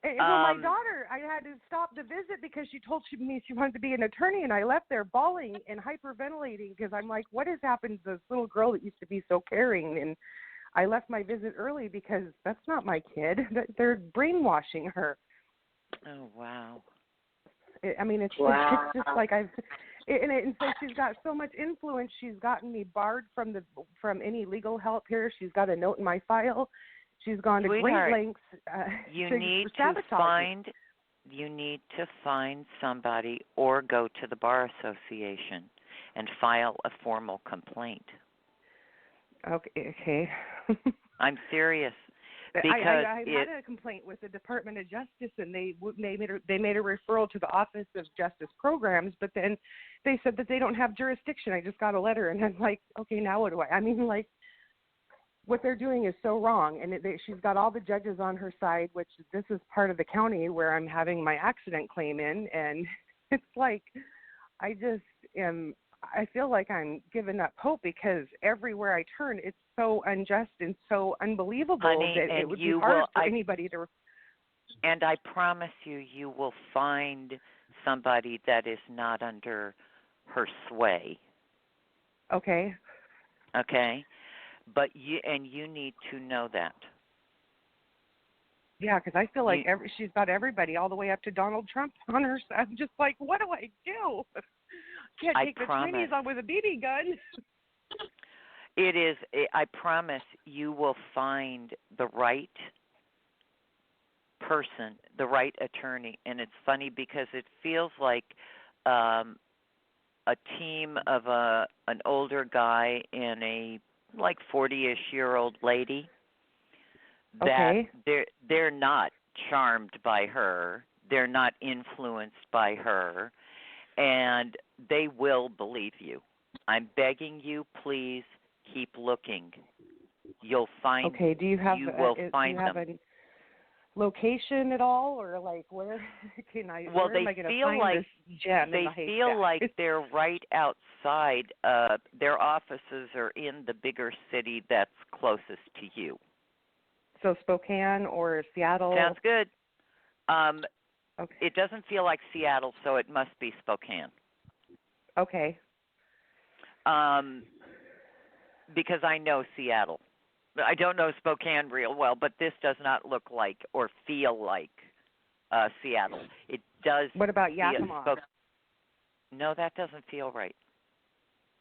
And well, my daughter, I had to stop the visit because she told me she wanted to be an attorney, and I left there bawling and hyperventilating because I'm like, what has happened to this little girl that used to be so caring? And I left my visit early because that's not my kid. They're brainwashing her. Oh, wow. I mean, it's just like and so she's got so much influence. She's gotten me barred from any legal help here. She's got a note in my file. She's gone to Sweetheart, great lengths you need to find somebody or go to the Bar Association and file a formal complaint. Okay. I'm serious. Because I had a complaint with the Department of Justice, and they made a referral to the Office of Justice Programs, but then they said that they don't have jurisdiction. I just got a letter, and I'm like, okay, now what do I mean, like, what they're doing is so wrong, and she's got all the judges on her side, which this is part of the county where I'm having my accident claim in, and it's like I feel like I'm giving up hope because everywhere I turn, it's so unjust and so unbelievable. Honey, that it would be hard for anybody to. And I promise you will find somebody that is not under her sway. Okay. Okay? But you need to know that. Yeah, because I feel like she's got everybody all the way up to Donald Trump on her side. I'm just like, what do I do? Can't take the Chinese on with a BB gun. I promise you will find the right person, the right attorney. And it's funny because it feels like a team of an older guy and a 40-ish-year-old lady that they're not charmed by her, they're not influenced by her, and they will believe you. I'm begging you, please keep looking. You'll find. Okay. Do you have? You will find do you have them. A location at all, or like where can I? Well, where am I going to find this gem in the haystack? Feel like they're right outside. Their offices are in the bigger city that's closest to you. So Spokane or Seattle? Sounds good. Okay. It doesn't feel like Seattle, so it must be Spokane. Okay. Because I know Seattle. I don't know Spokane real well, but this does not look like or feel like Seattle. It does. What about Yakima? No, that doesn't feel right.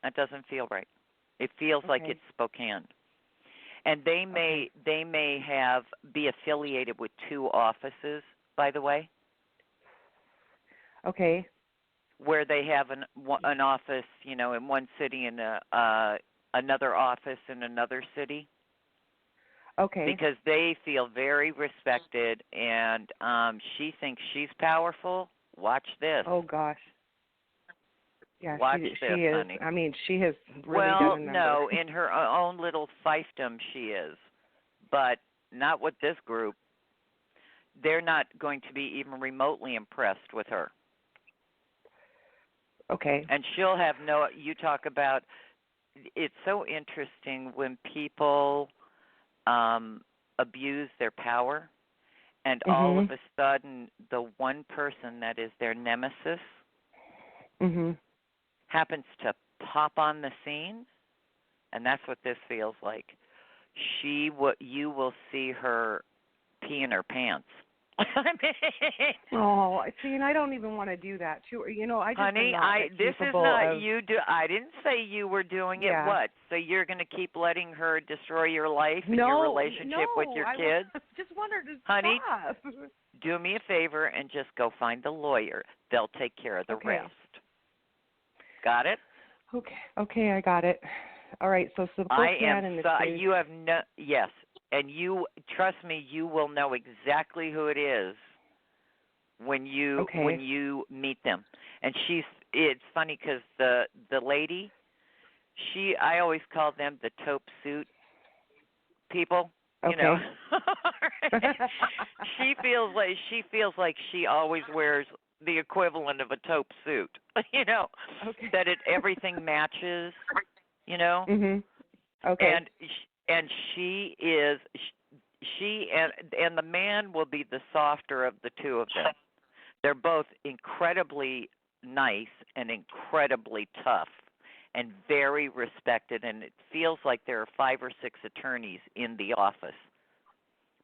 That doesn't feel right. It feels like it's Spokane. And they may be affiliated with two offices, by the way. Okay. Where they have an office, in one city and another office in another city. Okay. Because they feel very respected, and she thinks she's powerful. Watch this. Oh gosh. Yeah, Watch she this, is. honey. I mean, she has really done a number. No, in her own little fiefdom she is, but not with this group. They're not going to be even remotely impressed with her. Okay. And she'll have no. You talk about. It's so interesting when people abuse their power, and all of a sudden, the one person that is their nemesis happens to pop on the scene, and that's what this feels like. You will see her pee in her pants. I mean, Oh, see, and I don't even want to do that too. You know, I just honey, am not this is capable not of, you. I didn't say you were doing it. Yeah. What? So you're going to keep letting her destroy your life and no, your relationship with your I kids? just want her to Honey, stop. do me a favor and just go find the lawyer. They'll take care of the Okay. rest. Got it? Okay, I got it. All right, so I Spokane am and the so two. you have no yes, and you trust me, you will know exactly who it is when you meet them. And it's funny because the lady, I always call them the taupe suit people. You know, she feels like she always wears the equivalent of a taupe suit. You know, that everything matches. You know. Mhm. Okay. And she and the man will be the softer of the two of them. They're both incredibly nice and incredibly tough and very respected, and it feels like there are 5 or 6 attorneys in the office.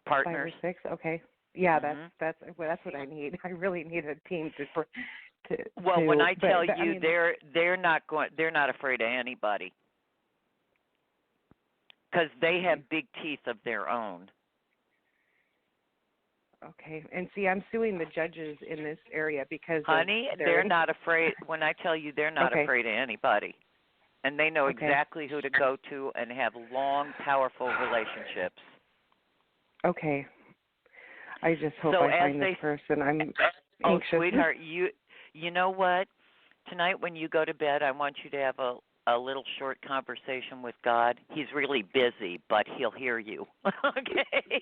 Partners. 5 or 6, okay. Yeah, Mm-hmm. that's what I need. I really need a team to Well, when I tell you, I mean, they're not afraid of anybody because they have big teeth of their own. Okay, and see, I'm suing the judges in this area because honey, they're not afraid. When I tell you, they're not afraid of anybody, and they know exactly who to go to and have long, powerful relationships. Okay. I just hope I find this person. I'm anxious. Oh, sweetheart, you know what? Tonight when you go to bed, I want you to have a little short conversation with God. He's really busy, but he'll hear you. Okay.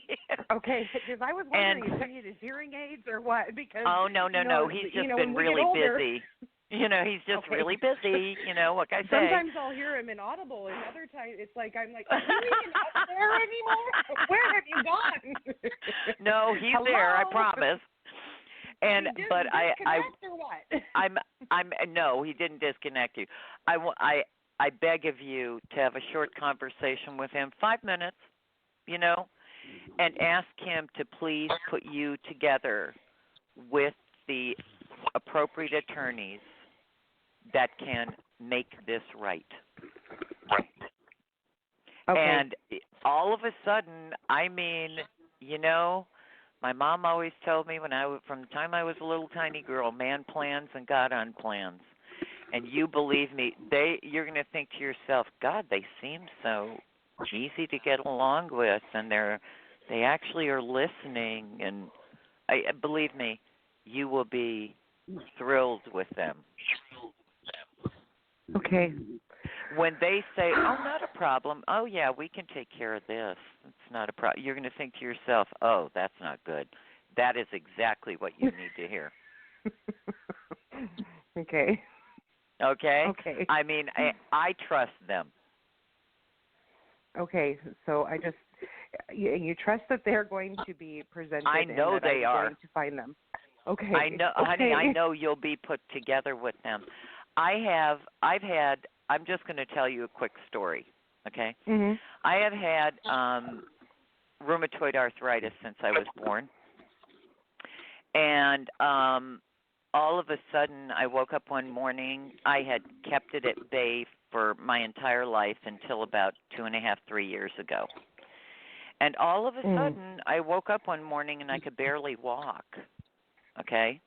Okay, because I was wondering if he needed hearing aids or what. Because no. He's just been really busy. You know, he's just really busy. You know, what can I say? Sometimes I'll hear him inaudible, and other times it's like I'm like, are you even up there anymore? Where have you gone? No, he's there. I promise. And but or what? I'm no, he didn't disconnect you. I beg of you to have a short conversation with him, 5 minutes, you know, and ask him to please put you together with the appropriate attorneys that can make this right. Okay. And all of a sudden, I mean, you know, my mom always told me from the time I was a little tiny girl, man plans and God unplans. And you believe me, you're going to think to yourself, God, they seem so easy to get along with, and they actually are listening. And believe me, you will be thrilled with them. Okay. When they say, oh, not a problem, oh, yeah, we can take care of this, it's not a problem, you're going to think to yourself, oh, that's not good. That is exactly what you need to hear. Okay. Okay? Okay. I mean, I trust them. Okay, so you trust that they're going to be presented. I know and that they I'm are. going to find them. Okay. I know, okay. honey, I know you'll be put together with them. I'm just going to tell you a quick story, okay? Mm-hmm. I have had rheumatoid arthritis since I was born. And all of a sudden, I woke up one morning. I had kept it at bay for my entire life until about 2.5, 3 years ago. And all of a sudden, I woke up one morning and I could barely walk, okay?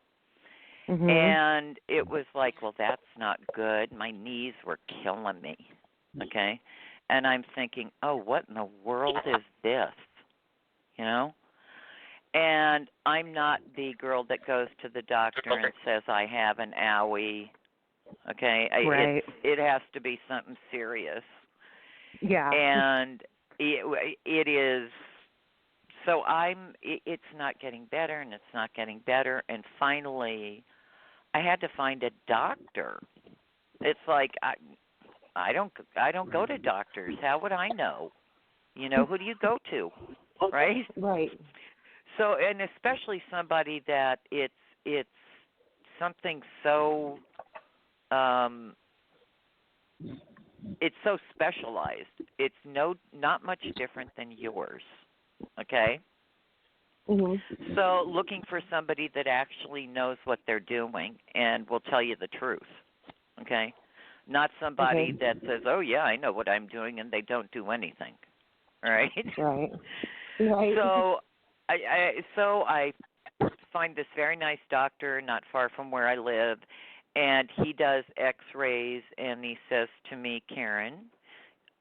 Mm-hmm. And it was like, well, that's not good. My knees were killing me, okay? And I'm thinking, oh, what in the world is this, you know? And I'm not the girl that goes to the doctor and says I have an owie, okay? Right. It has to be something serious. Yeah. And it is, so it's not getting better and it's not getting better. And finally, I had to find a doctor. It's like I don't go to doctors. How would I know? You know, who do you go to, right? Right. So, and especially somebody that it's something so it's so specialized. It's not much different than yours, okay? So looking for somebody that actually knows what they're doing and will tell you the truth, okay? Not somebody that says, oh, yeah, I know what I'm doing, and they don't do anything, right? Right. So I find this very nice doctor not far from where I live, and he does x-rays, and he says to me, Karen,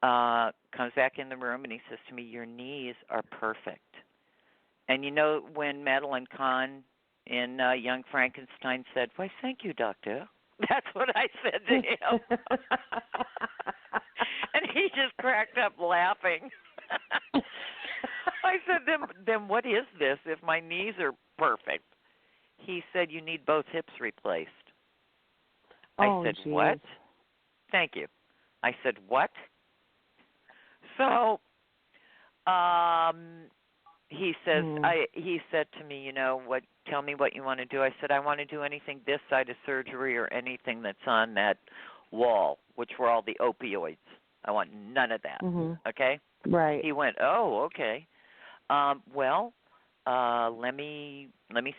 comes back in the room, and he says to me, your knees are perfect. And you know when Madeline Kahn in Young Frankenstein said, why, thank you, doctor. That's what I said to him. And he just cracked up laughing. I said, then what is this if my knees are perfect? He said, you need both hips replaced. I said, geez. what? Thank you. I said, what? So he says, he said to me, you know, what? Tell me what you want to do. I said, I want to do anything this side of surgery or anything that's on that wall, which were all the opioids. I want none of that. Okay? Right. He went, oh, okay. Well, let me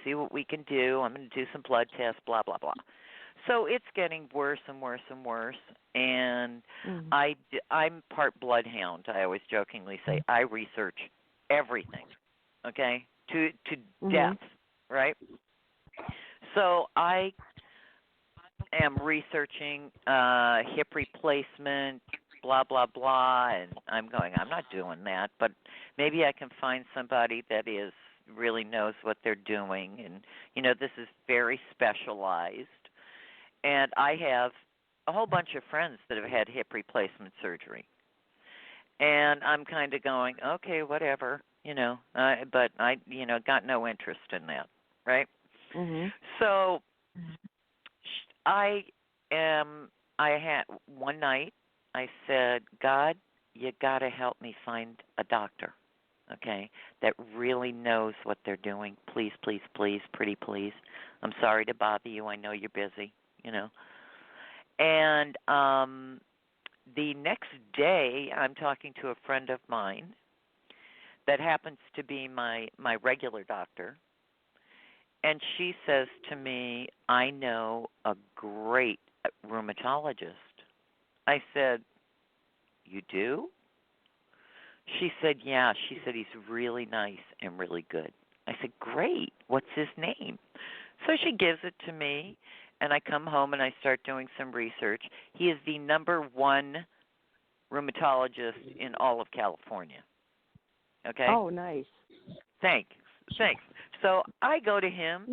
see what we can do. I'm going to do some blood tests, blah, blah, blah. So it's getting worse and worse and worse, and I'm part bloodhound. I always jokingly say I research everything, okay, to death, right? So I am researching hip replacement, blah, blah, blah, and I'm not doing that, but maybe I can find somebody that really knows what they're doing, and, you know, this is very specialized. And I have a whole bunch of friends that have had hip replacement surgery. And I'm kind of going, okay, whatever, you know, but I, you know, got no interest in that, right? So one night I said, God, you got to help me find a doctor, okay, that really knows what they're doing. Please, please, please, pretty please. I'm sorry to bother you. I know you're busy. You know, and the next day I'm talking to a friend of mine that happens to be my regular doctor, and she says to me, I know a great rheumatologist. I said, you do? She said, yeah. She said, he's really nice and really good. I said, great. What's his name? So she gives it to me. And I come home and I start doing some research. He is the #1 rheumatologist in all of California. Okay? Oh, nice. Thanks. So I go to him,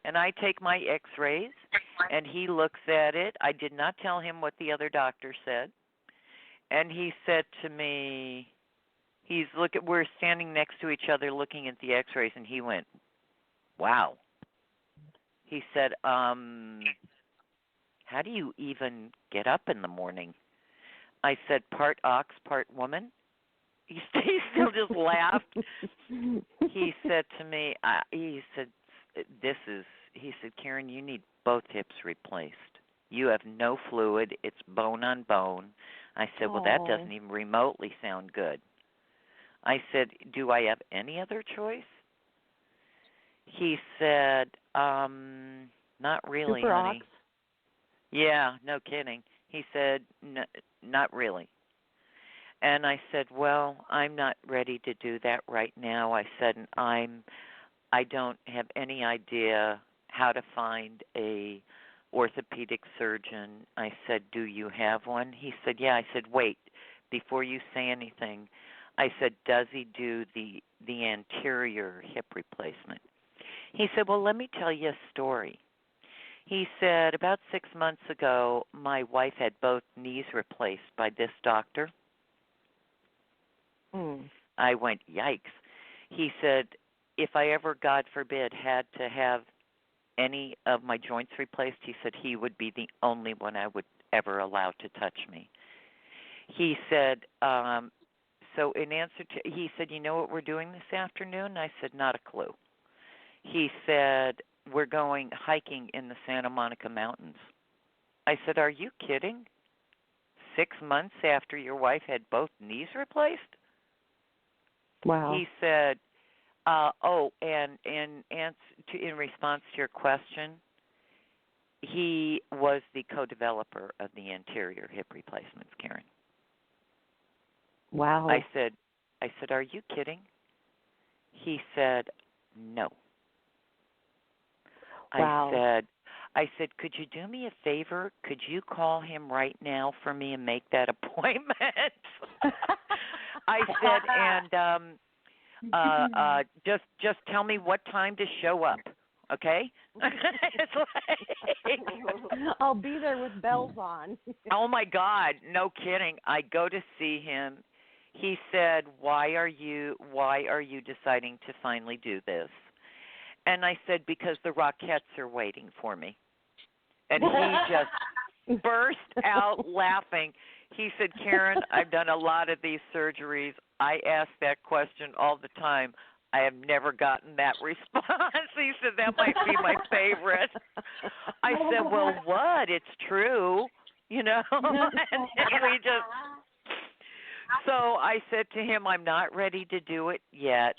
and I take my x-rays, and he looks at it. I did not tell him what the other doctor said. And he said to me, we're standing next to each other looking at the x-rays, and he went, wow. He said, how do you even get up in the morning? I said, part ox, part woman. He still just laughed. He said to me, he said, Karen, you need both hips replaced. You have no fluid. It's bone on bone. I said, well, that doesn't even remotely sound good. I said, do I have any other choice? He said, not really, Super honey. ox. Yeah, no kidding. He said, not really. And I said, well, I'm not ready to do that right now. I said, I don't have any idea how to find a orthopedic surgeon. I said, do you have one? He said, yeah. I said, wait, before you say anything, I said, does he do the anterior hip replacement? He said, well, let me tell you a story. He said, about 6 months ago, my wife had both knees replaced by this doctor. I went, yikes. He said, if I ever, God forbid, had to have any of my joints replaced, he said he would be the only one I would ever allow to touch me. He said, so in answer to, he said, you know what we're doing this afternoon? I said, not a clue. He said, we're going hiking in the Santa Monica Mountains. I said, are you kidding? 6 months after your wife had both knees replaced? Wow. He said, In response to your question, he was the co-developer of the anterior hip replacements, Karen. Wow. I said, "Are you kidding?" He said, "No." Wow. I said, "Could you do me a favor? Could you call him right now for me and make that appointment?" I said, and just tell me what time to show up, okay? It's like, I'll be there with bells on. oh my God, no kidding. I go to see him. He said, "Why are you deciding to finally do this?" And I said, "Because the Rockettes are waiting for me." And he just burst out laughing. He said, "Karen, I've done a lot of these surgeries. I ask that question all the time. I have never gotten that response." He said, "That might be my favorite." I said, "Well, what? It's true, you know." And we just. So I said to him, "I'm not ready to do it yet."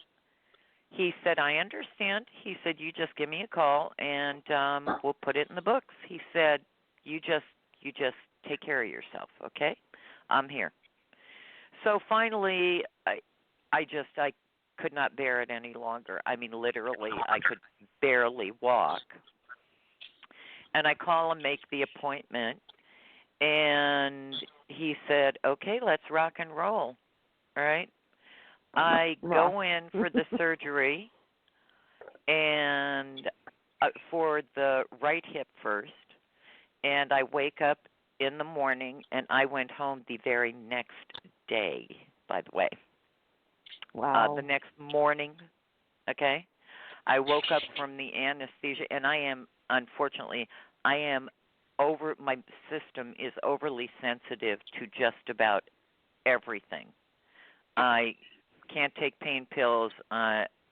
He said, "I understand." He said, "You just give me a call and we'll put it in the books." He said, "You just take care of yourself, okay? I'm here." So finally, I could not bear it any longer. I mean, literally, I could barely walk. And I call and make the appointment, and he said, "Okay, let's rock and roll." All right. I go in for the surgery, and for the right hip first, and I wake up in the morning, and I went home the very next day, by the way. Wow. The next morning, okay, I woke up from the anesthesia, and my system is overly sensitive to just about everything. I can't take pain pills.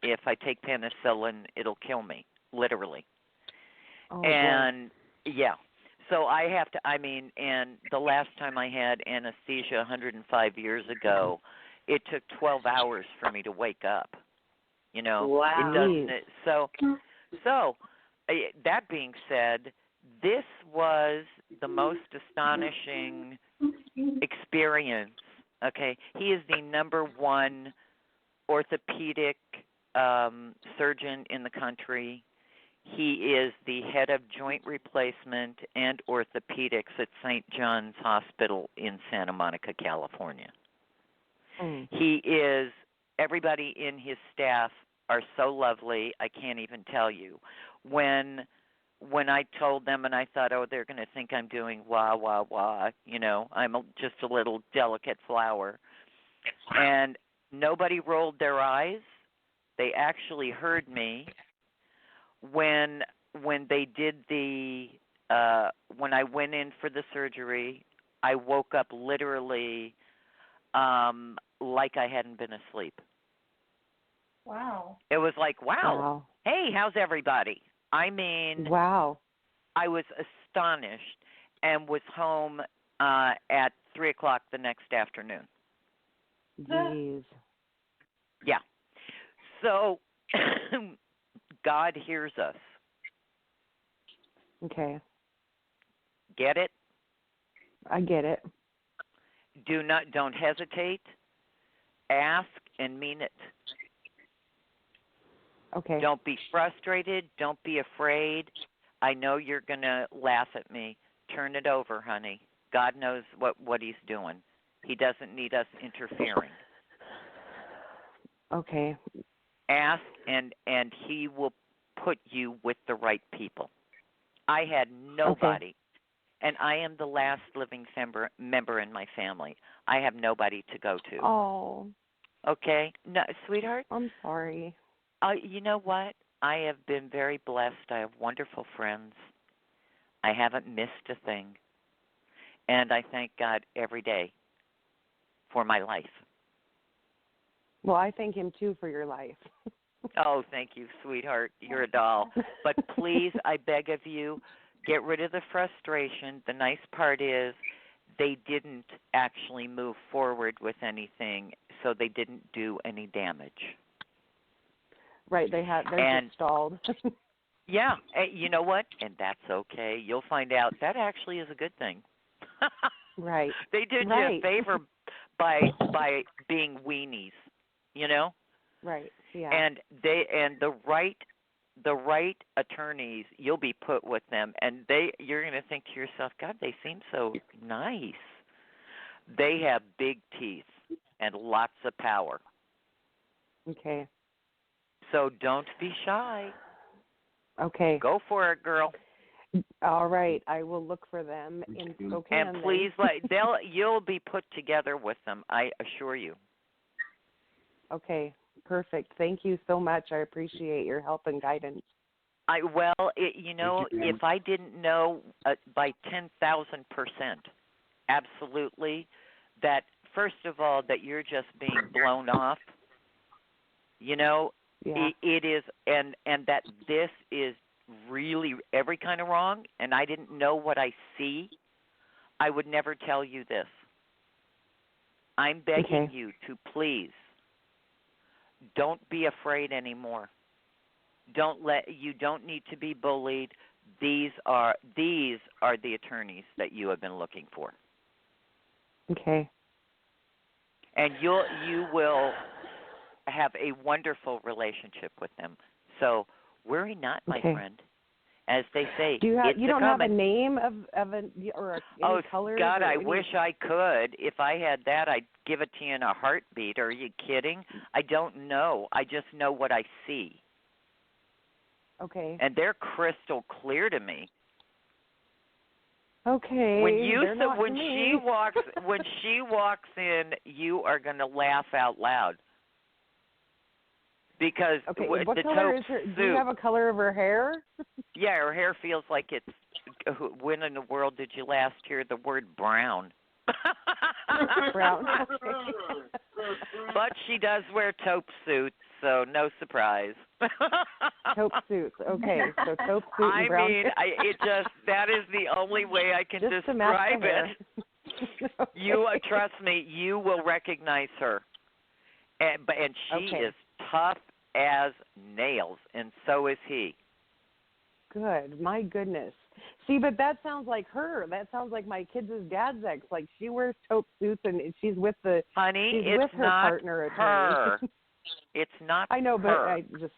If I take penicillin, it'll kill me, literally. Oh, And yeah, so I have to. And the last time I had anesthesia 105 years ago, it took 12 hours for me to wake up. You know, Wow. It doesn't. So that being said, this was the most astonishing experience. Okay, he is the number one orthopedic surgeon in the country. He is the head of joint replacement and orthopedics at St. John's Hospital in Santa Monica, California. He is, everybody in his staff are so lovely, I can't even tell you. When I told them and I thought, oh, they're going to think I'm doing wah, wah, wah, you know, I'm just a little delicate flower. And nobody rolled their eyes. They actually heard me. When they did when I went in for the surgery, I woke up literally like I hadn't been asleep. Wow. It was like, wow. Hey, how's everybody? I mean, wow. I was astonished and was home at 3 o'clock the next afternoon. Jeez. Yeah. So God hears us. Okay. Get it? I get it. Don't hesitate. Ask and mean it. Okay. Don't be frustrated. Don't be afraid. I know you're going to laugh at me. Turn it over, honey. God knows what he's doing. He doesn't need us interfering. Okay. Ask, and he will put you with the right people. I had nobody, and I am the last living member in my family. I have nobody to go to. Oh. Okay? No, sweetheart? I'm sorry. You know what? I have been very blessed. I have wonderful friends. I haven't missed a thing. And I thank God every day for my life. Well, I thank him, too, for your life. Oh, thank you, sweetheart. You're a doll. But please, I beg of you, get rid of the frustration. The nice part is they didn't actually move forward with anything, so they didn't do any damage. Right, they're And just stalled. yeah, you know what? And that's okay. You'll find out that actually is a good thing. Right. They did you a Right. favor by being weenies, you know? Right. Yeah. And the right attorneys, you'll be put with them, and you're going to think to yourself, God, they seem so nice. They have big teeth and lots of power. Okay. So don't be shy. Okay. Go for it, girl. All right. I will look for them in Spokane. And please you'll be put together with them, I assure you. Okay. Perfect. Thank you so much. I appreciate your help and guidance. If I didn't know by 10,000%, absolutely, that first of all, that you're just being blown off, Yeah. it is, and that this is really every kind of wrong, and I didn't know what I see, I would never tell you this. I'm begging you to please don't be afraid anymore. You don't need to be bullied. These are the attorneys that you have been looking for. Okay. And you will have a wonderful relationship with them. So worry not, my friend. As they say, you don't have a coming. name of or any colors? God, or I any... wish I could. If I had that, I'd give it to you in a heartbeat. Are you kidding? I don't know. I just know what I see. Okay. And they're crystal clear to me. Okay. When she walks in, you are going to laugh out loud. Because what the color taupe is her? suit, Do you have a color of her hair? Yeah, her hair feels like it's. When in the world did you last hear the word brown? Brown. But she does wear taupe suits, so no surprise. Taupe suits. Okay, so taupe suit and brown. That is the only way I can just describe it. Okay. You trust me, you will recognize her, and she is tough as nails, and so is he. Good. My goodness. See, but that sounds like her. That sounds like my kids' dad's ex. Like she wears taupe suits and she's with her partner. Her. It's not. I know, but her. I just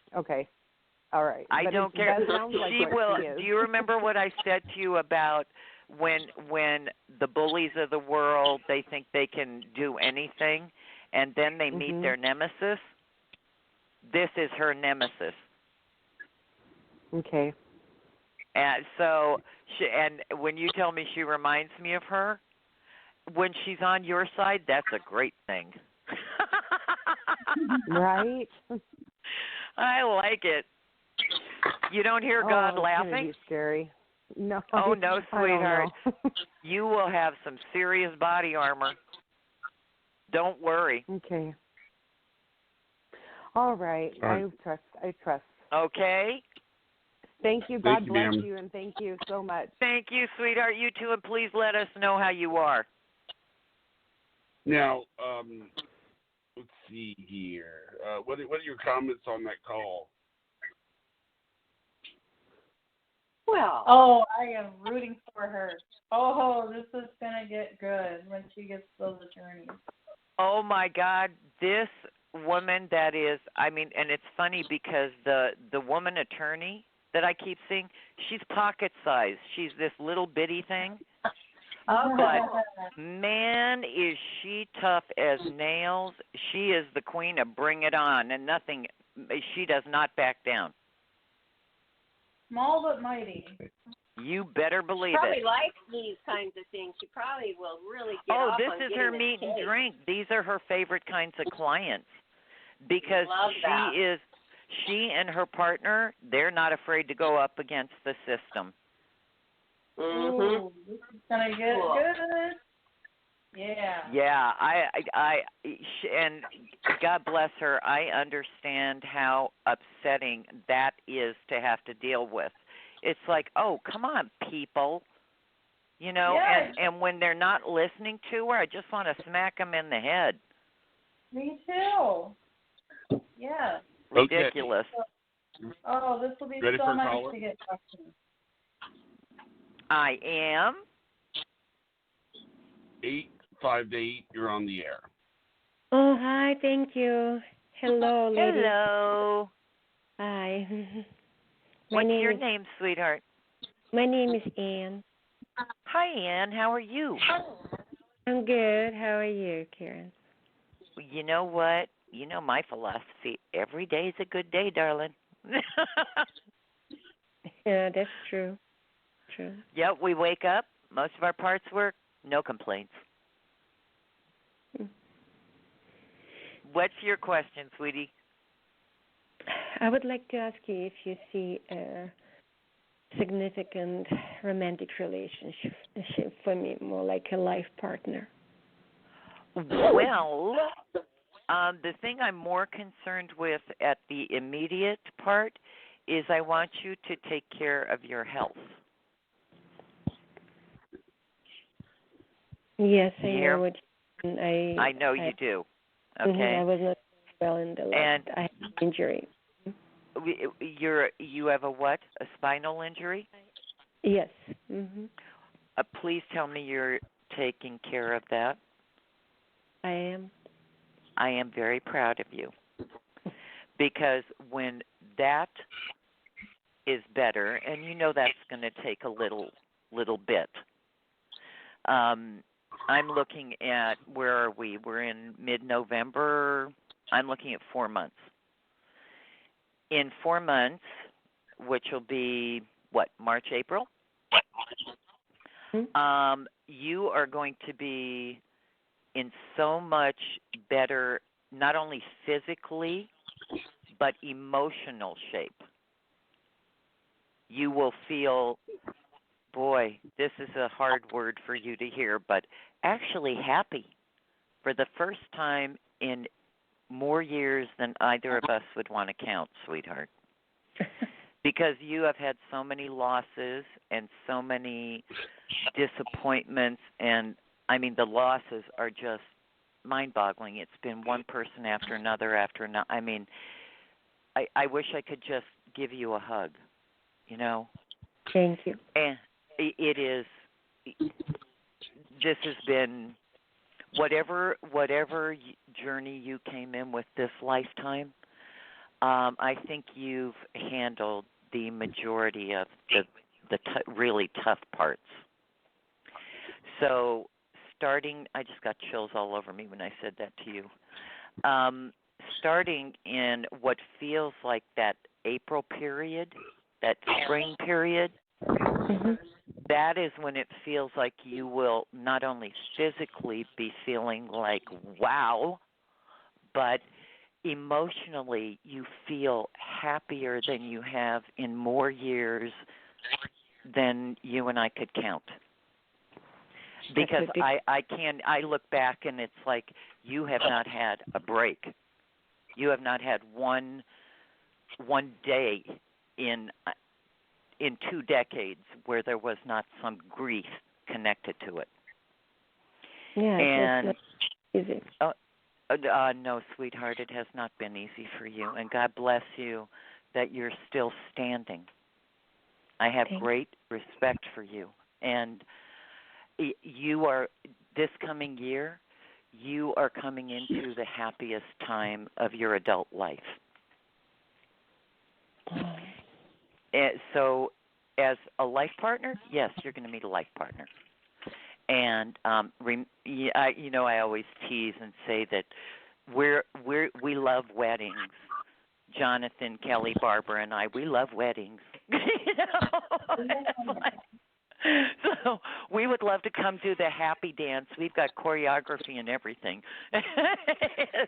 All right. I but don't care. That sounds like she what will. she is. Do you remember what I said to you about when the bullies of the world, they think they can do anything, and then they meet their nemesis? This is her nemesis. Okay. And so, and when you tell me she reminds me of her, when she's on your side, that's a great thing. Right? I like it. You don't hear God laughing? It's be scary. No. Oh, no, sweetheart. I don't know. You will have some serious body armor. Don't worry. Okay. All right. I trust. Okay. Thank you. God bless you, and thank you so much. Thank you, sweetheart. You too, and please let us know how you are. Now, let's see here. What are your comments on that call? Well, I am rooting for her. Oh, this is gonna get good when she gets those attorneys. Oh my God, this woman that is, and it's funny because the woman attorney that I keep seeing, she's pocket sized. She's this little bitty thing. But man, is she tough as nails. She is the queen of bring it on, and she does not back down. Small but mighty. You better believe probably it. Likes these kinds of things. She probably will really get off this on is getting her a meat and cake. drink. These are her favorite kinds of clients because she and her partner, they're not afraid to go up against the system. Ooh, this is gonna get good. Yeah. Yeah, and God bless her. I understand how upsetting that is to have to deal with. It's like, oh, come on, people. And when they're not listening to her, I just want to smack them in the head. Me too. Yeah. Ridiculous. Oh, this will be Ready for so a nice caller? to get questions. I am. 858, you're on the air. Oh, hi, thank you. Hello, ladies. Hello. Hi. What's your name, sweetheart? My name is Ann. Hi, Ann. How are you? I'm good. How are you, Karen? You know what? You know my philosophy. Every day is a good day, darling. Yeah, that's true. True. Yep, we wake up. Most of our parts work. No complaints. What's your question, sweetie? I would like to ask you if you see a significant romantic relationship for me, more like a life partner. Well, the thing I'm more concerned with at the immediate part is I want you to take care of your health. Yes, I You hear? know what I know you do. Okay. I was not well in the last. And I had an injury. You have a what? A spinal injury? Yes. Mhm. Please tell me you're taking care of that. I am. I am very proud of you. Because when that is better, and you know that's going to take a little bit. I'm looking at, where are we? We're in mid-November. I'm looking at 4 months. In 4 months, which will be, what, March, April? Mm-hmm. You are going to be in so much better, not only physically, but emotional shape. You will feel, boy, this is a hard word for you to hear, but actually happy for the first time in more years than either of us would want to count, sweetheart. Because you have had so many losses and so many disappointments, and I mean the losses are just mind-boggling. It's been one person after another after another. I mean, I wish I could just give you a hug, you know. Thank you. And it is. This has been whatever journey you came in with this lifetime. I think you've handled the majority of the really tough parts. So starting, I just got chills all over me when I said that to you. Starting in what feels like that April period, that spring period, Mm-hmm. that is when it feels like you will not only physically be feeling like wow, but emotionally you feel happier than you have in more years than you and I could count. Because I look back and it's like you have not had a break. You have not had one day in 2 decades where there was not some grief connected to it. Yeah, and it's easy. No, sweetheart, it has not been easy for you. And God bless you that you're still standing. I have great respect for you. And you are, this coming year, you are coming into the happiest time of your adult life. And so as a life partner, yes, you're going to meet a life partner. And I always tease and say that we love weddings. Jonathan, Kelly, Barbara, and I, we love weddings. So we would love to come do the happy dance. We've got choreography and everything. Yeah.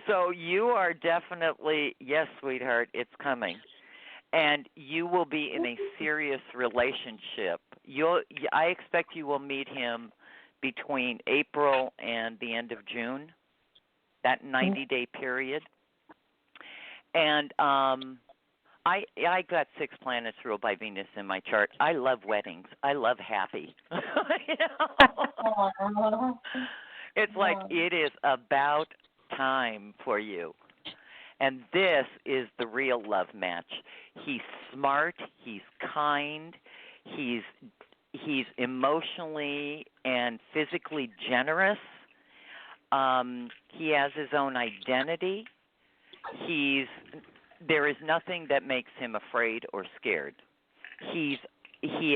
So you are definitely, yes, sweetheart, it's coming. And you will be in a serious relationship. I expect you will meet him between April and the end of June, that 90-day period. And I got 6 planets ruled by Venus in my chart. I love weddings. I love happy. It's like it is about time for you. And this is the real love match. He's smart, he's kind, he's emotionally and physically generous. He has his own identity. There is nothing that makes him afraid or scared. He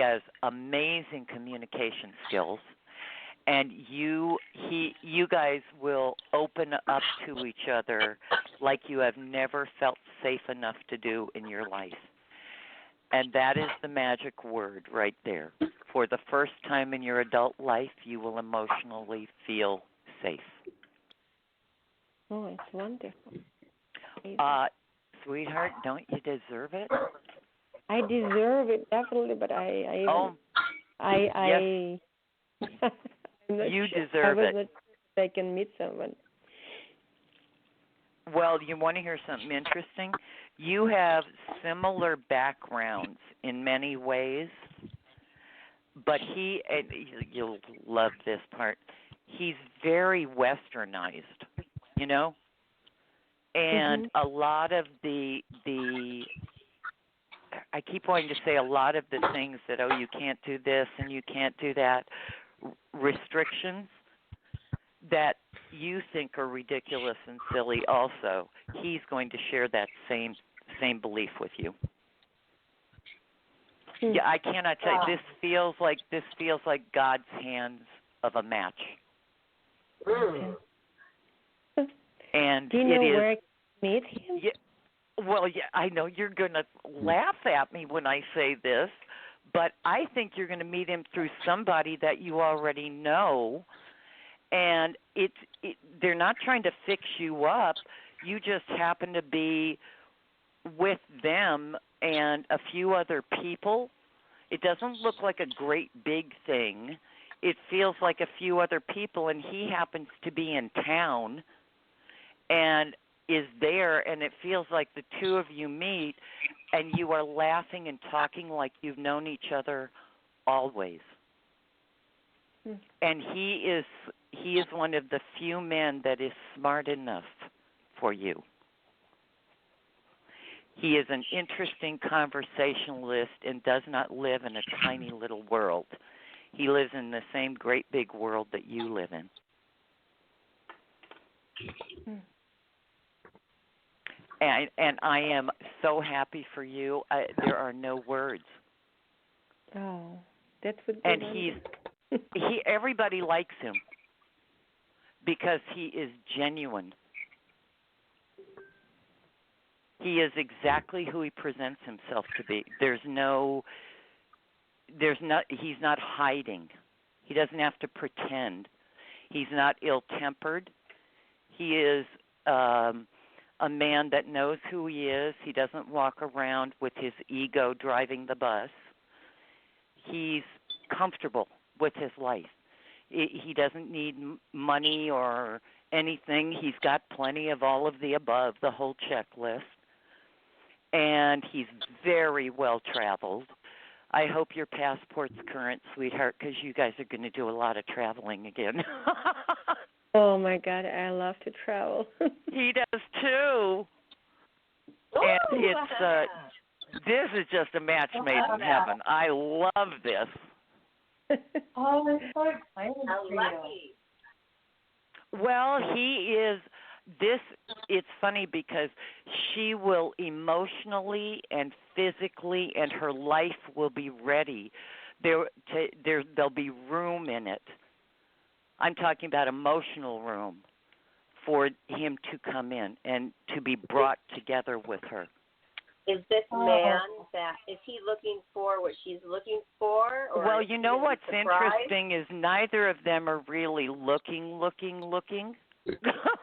has amazing communication skills, and you guys will open up to each other like you have never felt safe enough to do in your life. And that is the magic word right there. For the first time in your adult life, you will emotionally feel safe. Oh, it's wonderful. Sweetheart, don't you deserve it? I deserve it definitely, but I'm not you sure. deserve I was it. not sure I can meet someone. Well, you want to hear something interesting? You have similar backgrounds in many ways, but you'll love this part, he's very westernized, you know? And a lot of I keep wanting to say a lot of the things that, oh, you can't do this and you can't do that, restrictions that you think are ridiculous and silly also, he's going to share that same belief with you. Yeah, I cannot tell you, this feels like God's hands of a match. And do you know it is, where I can meet him? Yeah, well, yeah, I know you're going to laugh at me when I say this, but I think you're going to meet him through somebody that you already know, and they're not trying to fix you up. You just happen to be with them and a few other people. It doesn't look like a great big thing. It feels like a few other people, and he happens to be in town and is there, and it feels like the two of you meet and you are laughing and talking like you've known each other always. And he is one of the few men that is smart enough for you. He is an interesting conversationalist and does not live in a tiny little world. He lives in the same great big world that you live in. And I am so happy for you. There are no words. Oh, that would be And wonderful. everybody likes him because he is genuine. He is exactly who he presents himself to be. He's not hiding. He doesn't have to pretend. He's not ill-tempered. He is a man that knows who he is. He doesn't walk around with his ego driving the bus. He's comfortable with his life. He doesn't need money or anything. He's got plenty of all of the above, the whole checklist. And he's very well traveled. I hope your passport's current, sweetheart, because you guys are going to do a lot of traveling again. Oh, my God, I love to travel. He does, too. And it's this is just a match made in heaven. I love this. Oh, I'm so excited for you. Well, he is this. It's funny because she will emotionally and physically, and her life will be ready. There'll be room in it. I'm talking about emotional room for him to come in and to be brought together with her. Is this man is he looking for what she's looking for? Or well, you know what's surprised? interesting is neither of them are really looking.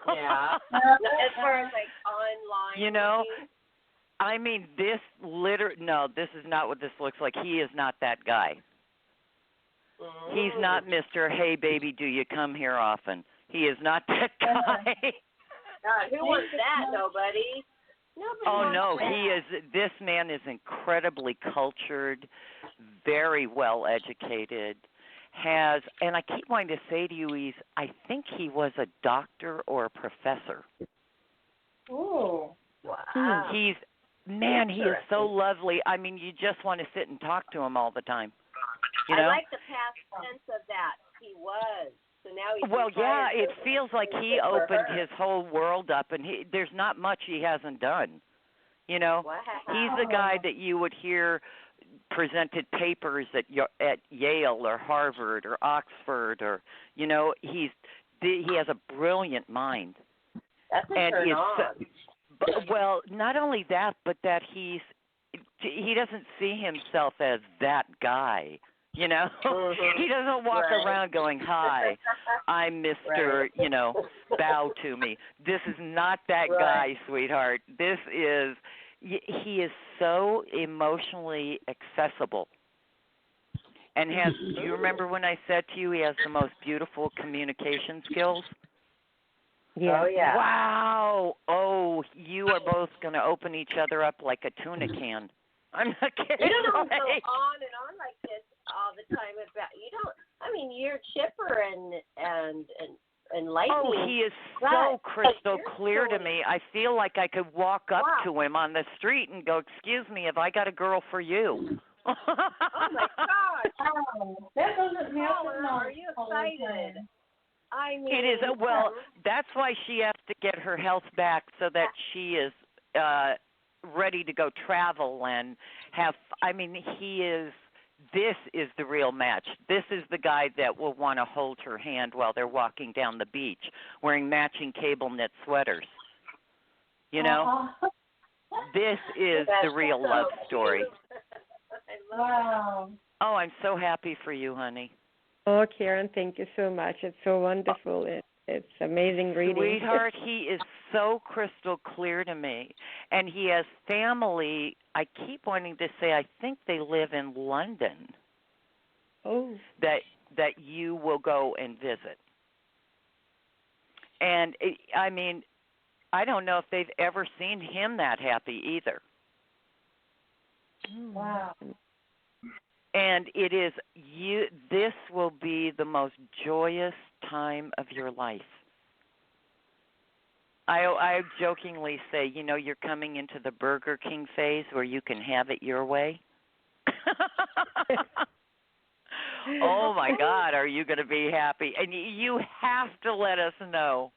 Yeah. As far as like online. You know, I mean, this is not what this looks like. He is not that guy. He's not Mr. Hey, baby, do you come here often? He is not that guy. God, who wants that? Nobody. Oh, no, this man is incredibly cultured, very well educated, and I keep wanting to say to you, I think he was a doctor or a professor. Ooh. Wow. He is so lovely. I mean, you just want to sit and talk to him all the time. You know? I like the past tense of that. He was. So now he's well, yeah, retired, it so feels like he good for opened her. his whole world up, and there's not much he hasn't done. You know, Wow. he's the guy that you would hear presented papers at Yale or Harvard or Oxford, or you know, he has a brilliant mind. That's a And turn it's on. well, not only that, but that he doesn't see himself as that guy. You know, he doesn't walk around going, "Hi, I'm Mr. You know, bow to me." This is not that guy, sweetheart. This is he is so emotionally accessible, and has. Do you remember when I said to you he has the most beautiful communication skills? Yeah. Oh, yeah. Wow. Oh, you are both going to open each other up like a tuna can. I'm not kidding. You don't go on and on like this all the time about you don't. I mean, you're chipper and lightning. Oh, he is so crystal clear to me. I feel like I could walk up to him on the street and go, "Excuse me, have I got a girl for you?" Oh my gosh! That doesn't happen. Are you excited? I mean, It is. Well, that's why she has to get her health back so that she is ready to go travel and have. I mean, he is. This is the real match. This is the guy that will want to hold her hand while they're walking down the beach, wearing matching cable knit sweaters. You know, this is the real love story. Wow. Oh, I'm so happy for you, honey. Oh, Karen, thank you so much. It's so wonderful. It's amazing reading. Sweetheart, he is so crystal clear to me. And he has family. I keep wanting to say, I think they live in London. Oh. That you will go and visit. And, I mean, I don't know if they've ever seen him that happy either. Wow. And it is this will be the most joyous time of your life. I jokingly say, you know, you're coming into the Burger King phase where you can have it your way. Oh my God, are you going to be happy? And you have to let us know.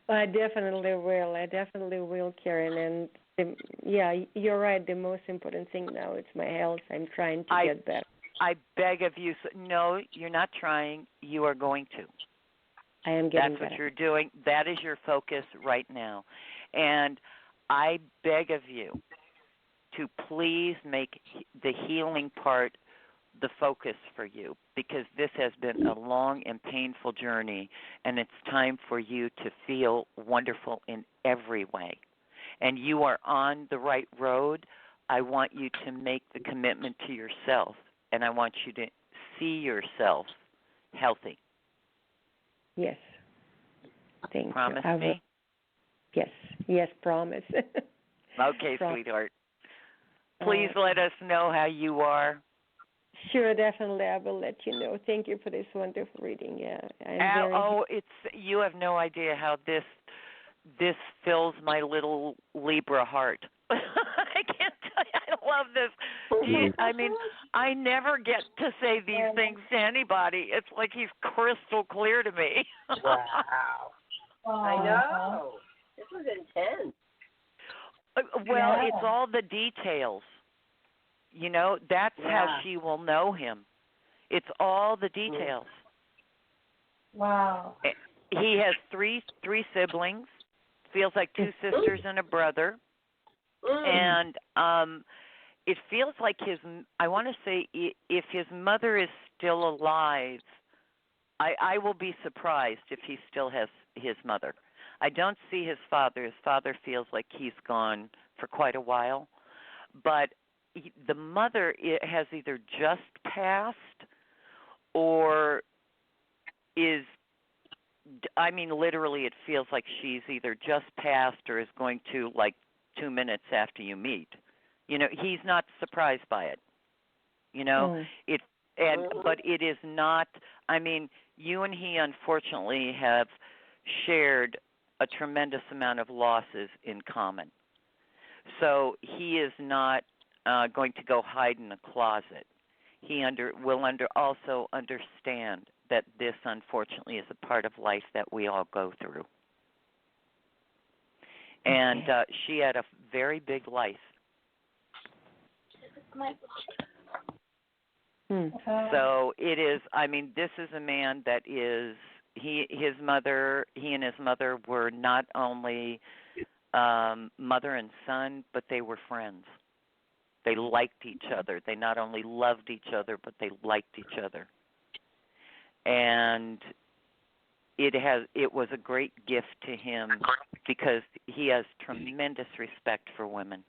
I definitely will. Karen. And yeah, you're right. The most important thing now is my health. I'm trying to get better. I beg of you. No, you're not trying. You are going to. I am getting better. That's what you're doing. That is your focus right now. And I beg of you to please make the healing part the focus for you, because this has been a long and painful journey, and it's time for you to feel wonderful in every way. And you are on the right road. I want you to make the commitment to yourself, and I want you to see yourself healthy. Yes. Thank Promise you. me? Yes, promise. Okay, sweetheart. Please let us know how you are. Sure, definitely. I will let you know. Thank you for this wonderful reading. Yeah, you have no idea how this fills my little Libra heart. I can't tell you. I love this. I mean, I never get to say these things to anybody. It's like he's crystal clear to me. Wow. I know. This was intense. Well, it's all the details. You know, that's how she will know him. It's all the details. Wow. He has three siblings. Feels like two sisters and a brother. And it feels like I want to say, if his mother is still alive, I will be surprised if he still has his mother. I don't see his father. His father feels like he's gone for quite a while. But the mother has either just passed or is, I mean, literally it feels like she's either just passed or is going to, like, 2 minutes after you meet. You know, he's not surprised by it. You know, but it is not, I mean, you and he unfortunately have shared a tremendous amount of losses in common. So he is not going to go hide in a closet. He will also understand that this, unfortunately, is a part of life that we all go through. And she had a very big life. So it is, I mean, this is a man that is, he and his mother were not only mother and son, but they were friends. They liked each other. They not only loved each other, but they liked each other. And it was a great gift to him because he has tremendous respect for women.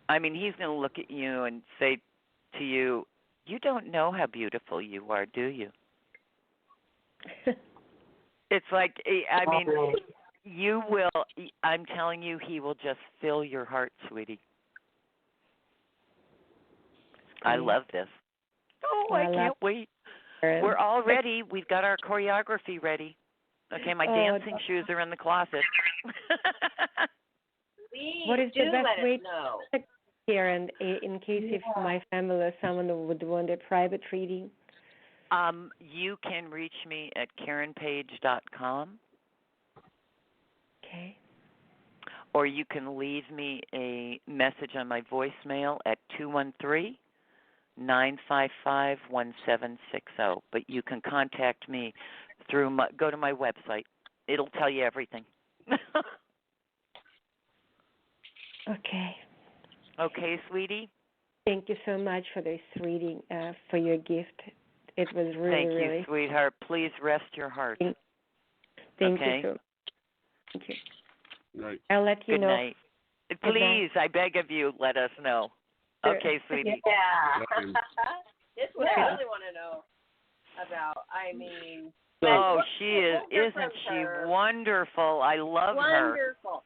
I mean, he's going to look at you and say to you, "You don't know how beautiful you are, do you?" It's like, I mean, you will, I'm telling you, he will just fill your heart, sweetie. I love this. Oh, I can't wait. We're all ready. We've got our choreography ready. Okay, my dancing shoes are in the closet. What is the best way know. here, and in case if my family or someone would want a private reading? You can reach me at KarenPage.com. Okay. Or you can leave me a message on my voicemail at 213-955-1760. But you can contact me through go to my website. It'll tell you everything. Okay. Okay, sweetie? Thank you so much for this reading, for your gift. It was really, Thank you, really... sweetheart. Please rest your heart. Thank okay? you so much. Thank you. Right. I'll let you Good know. night. Please, I beg of you, let us know. Okay, sweetie. Yeah. This is what I really want to know about. I mean... Oh, she is. Isn't she wonderful? I love her. Wonderful.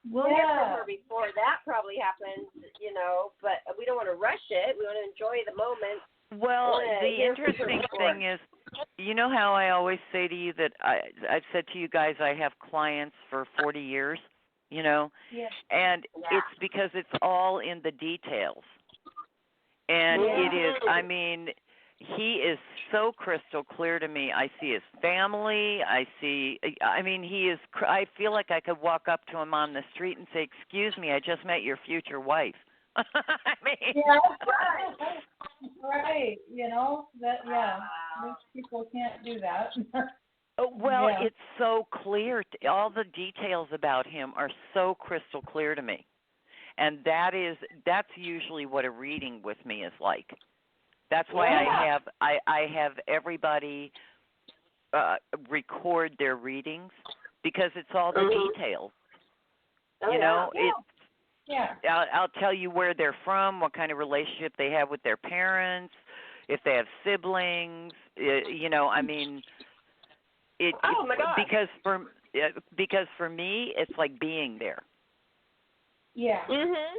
We'll hear from her before that probably happens, you know, but we don't want to rush it. We want to enjoy the moment. Well, the interesting thing is, you know how I always say to you that I've said to you guys I have clients for 40 years, you know? Yeah. And it's because it's all in the details. And it is, I mean, he is so crystal clear to me. I see his family. I feel like I could walk up to him on the street and say, "Excuse me, I just met your future wife." I mean, right. You know, most people can't do that. Well, it's so clear. All the details about him are so crystal clear to me. And that's usually what a reading with me is like. That's why I have everybody record their readings because it's all the details. You know, I'll tell you where they're from, what kind of relationship they have with their parents, if they have siblings. You know, I mean, my God. because for me, it's like being there. Yeah. Mhm.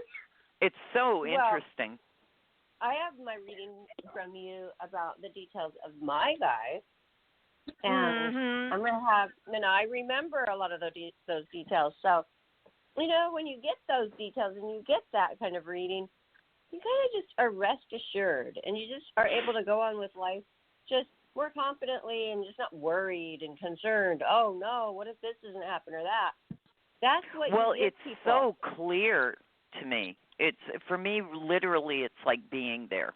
It's so interesting. I have my reading from you about the details of my guy, and I'm gonna have. And I remember a lot of those details. So, you know, when you get those details and you get that kind of reading, you kind of just are rest assured, and you just are able to go on with life just more confidently and just not worried and concerned. Oh no, what if this doesn't happen or that? That's what. Well, you give it's people. so clear to me. It's for me, literally, it's like being there.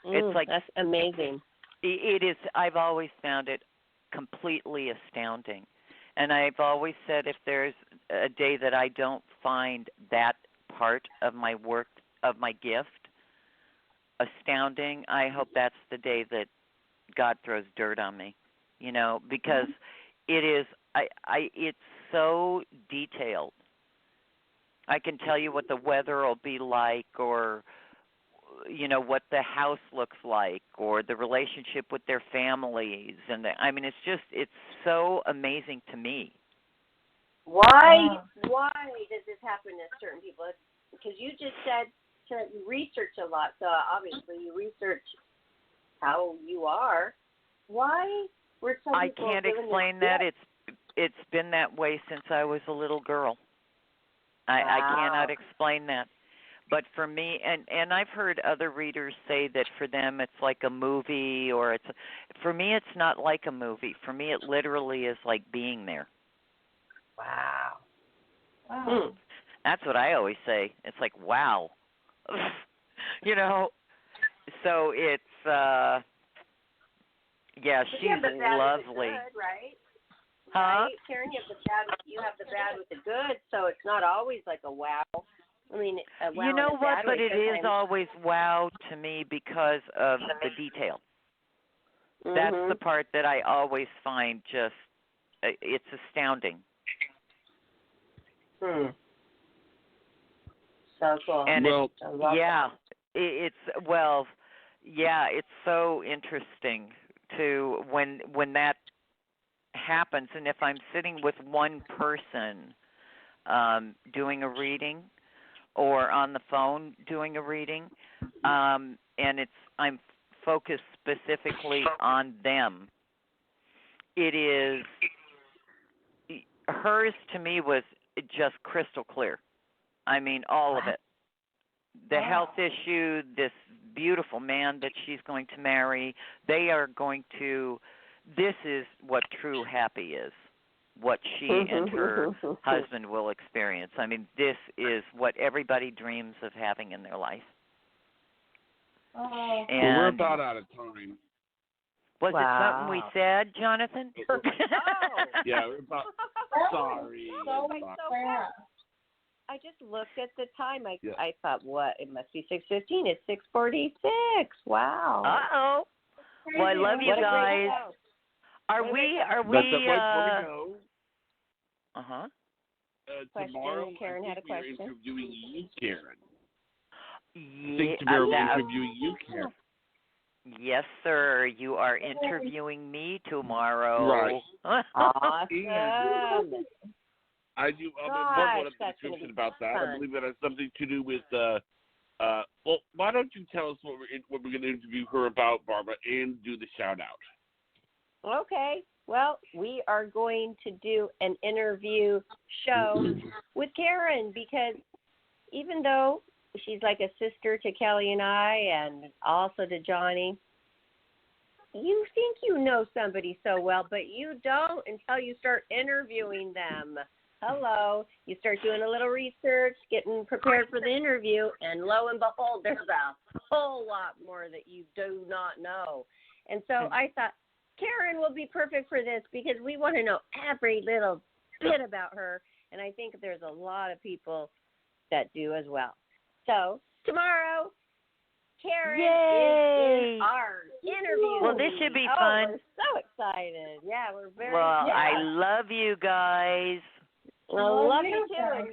It's like that's amazing. It is. I've always found it completely astounding, and I've always said if there's a day that I don't find that part of my work, of my gift, astounding, I hope that's the day that God throws dirt on me. You know, because it is. It's so detailed. I can tell you what the weather will be like, or, you know, what the house looks like, or the relationship with their families. And I mean, it's so amazing to me. Why does this happen to certain people? Because you just said you research a lot, so obviously you research how you are. Why were some I people can't given explain this that. gift? it's been that way since I was a little girl. I cannot explain that. But for me, and I've heard other readers say that for them it's like a movie, or for me it's not like a movie. For me it literally is like being there. Wow. Wow. That's what I always say. It's like, wow. You know, so it's yeah, But she's you have the bad lovely. with the good, right? Huh? Right? Karen, you have the bad with the good, so it's not always like a wow. I mean, a wow You know in a what? bad But way. it is Sometimes. always wow to me because of the detail. That's the part that I always find just it's astounding. So cool. And Well, it's so interesting to when that happens, and if I'm sitting with one person doing a reading or on the phone doing a reading, and I'm focused specifically on them. It is hers to me was just crystal clear. I mean, all of it. The health issue, this beautiful man that she's going to marry, they are going to, this is what true happy is, what she and her husband will experience. I mean, this is what everybody dreams of having in their life. Oh. And we're about out of time. was it something we said, Jonathan? Yeah, we're about, sorry. I just looked at the time. I thought, what? It must be 6:15. It's 6:46. Wow. Uh-oh. Well, I love you guys. Are we Uh-huh. Tomorrow, Karen had a question. We're interviewing you, Karen. Yeah, I think tomorrow we're interviewing you, Karen. Yes, sir. You are interviewing me tomorrow. Right. Awesome. I do. One of the description about that. I believe that has something to do with. Well, why don't you tell us what we're going to interview her about, Barbara, and do the shout out. Okay. Well, we are going to do an interview show with Karen because even though she's like a sister to Kelly and I, and also to Johnny, you think you know somebody so well, but you don't until you start interviewing them. Hello. You start doing a little research, getting prepared for the interview, and lo and behold, there's a whole lot more that you do not know. And so I thought Karen will be perfect for this because we want to know every little bit about her, and I think there's a lot of people that do as well. So tomorrow, Karen is our interview. Well, this should be fun. We're so excited. Yeah, we're very Well, excited. I love you guys. I love you too. And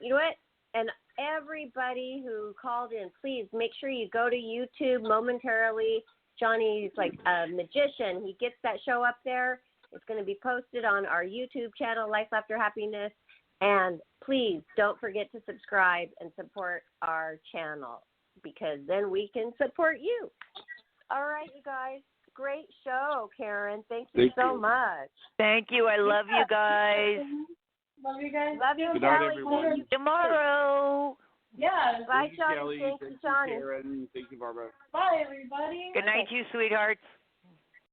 you know what? And everybody who called in, please make sure you go to YouTube momentarily. Johnny's like a magician. He gets that show up there. It's going to be posted on our YouTube channel, Life After Happiness. And please don't forget to subscribe and support our channel because then we can support you. All right, you guys. Great show, Karen. Thank you so much. Thank you. I love you guys. Love you guys. Love you, Good night, Kelly. everyone. Tomorrow. Yeah. Bye, Thank you, Johnny. Kelly. Thank you, Thank you, Johnny. Karen. Thank you, Barbara. Bye, everybody. Good night, you sweethearts.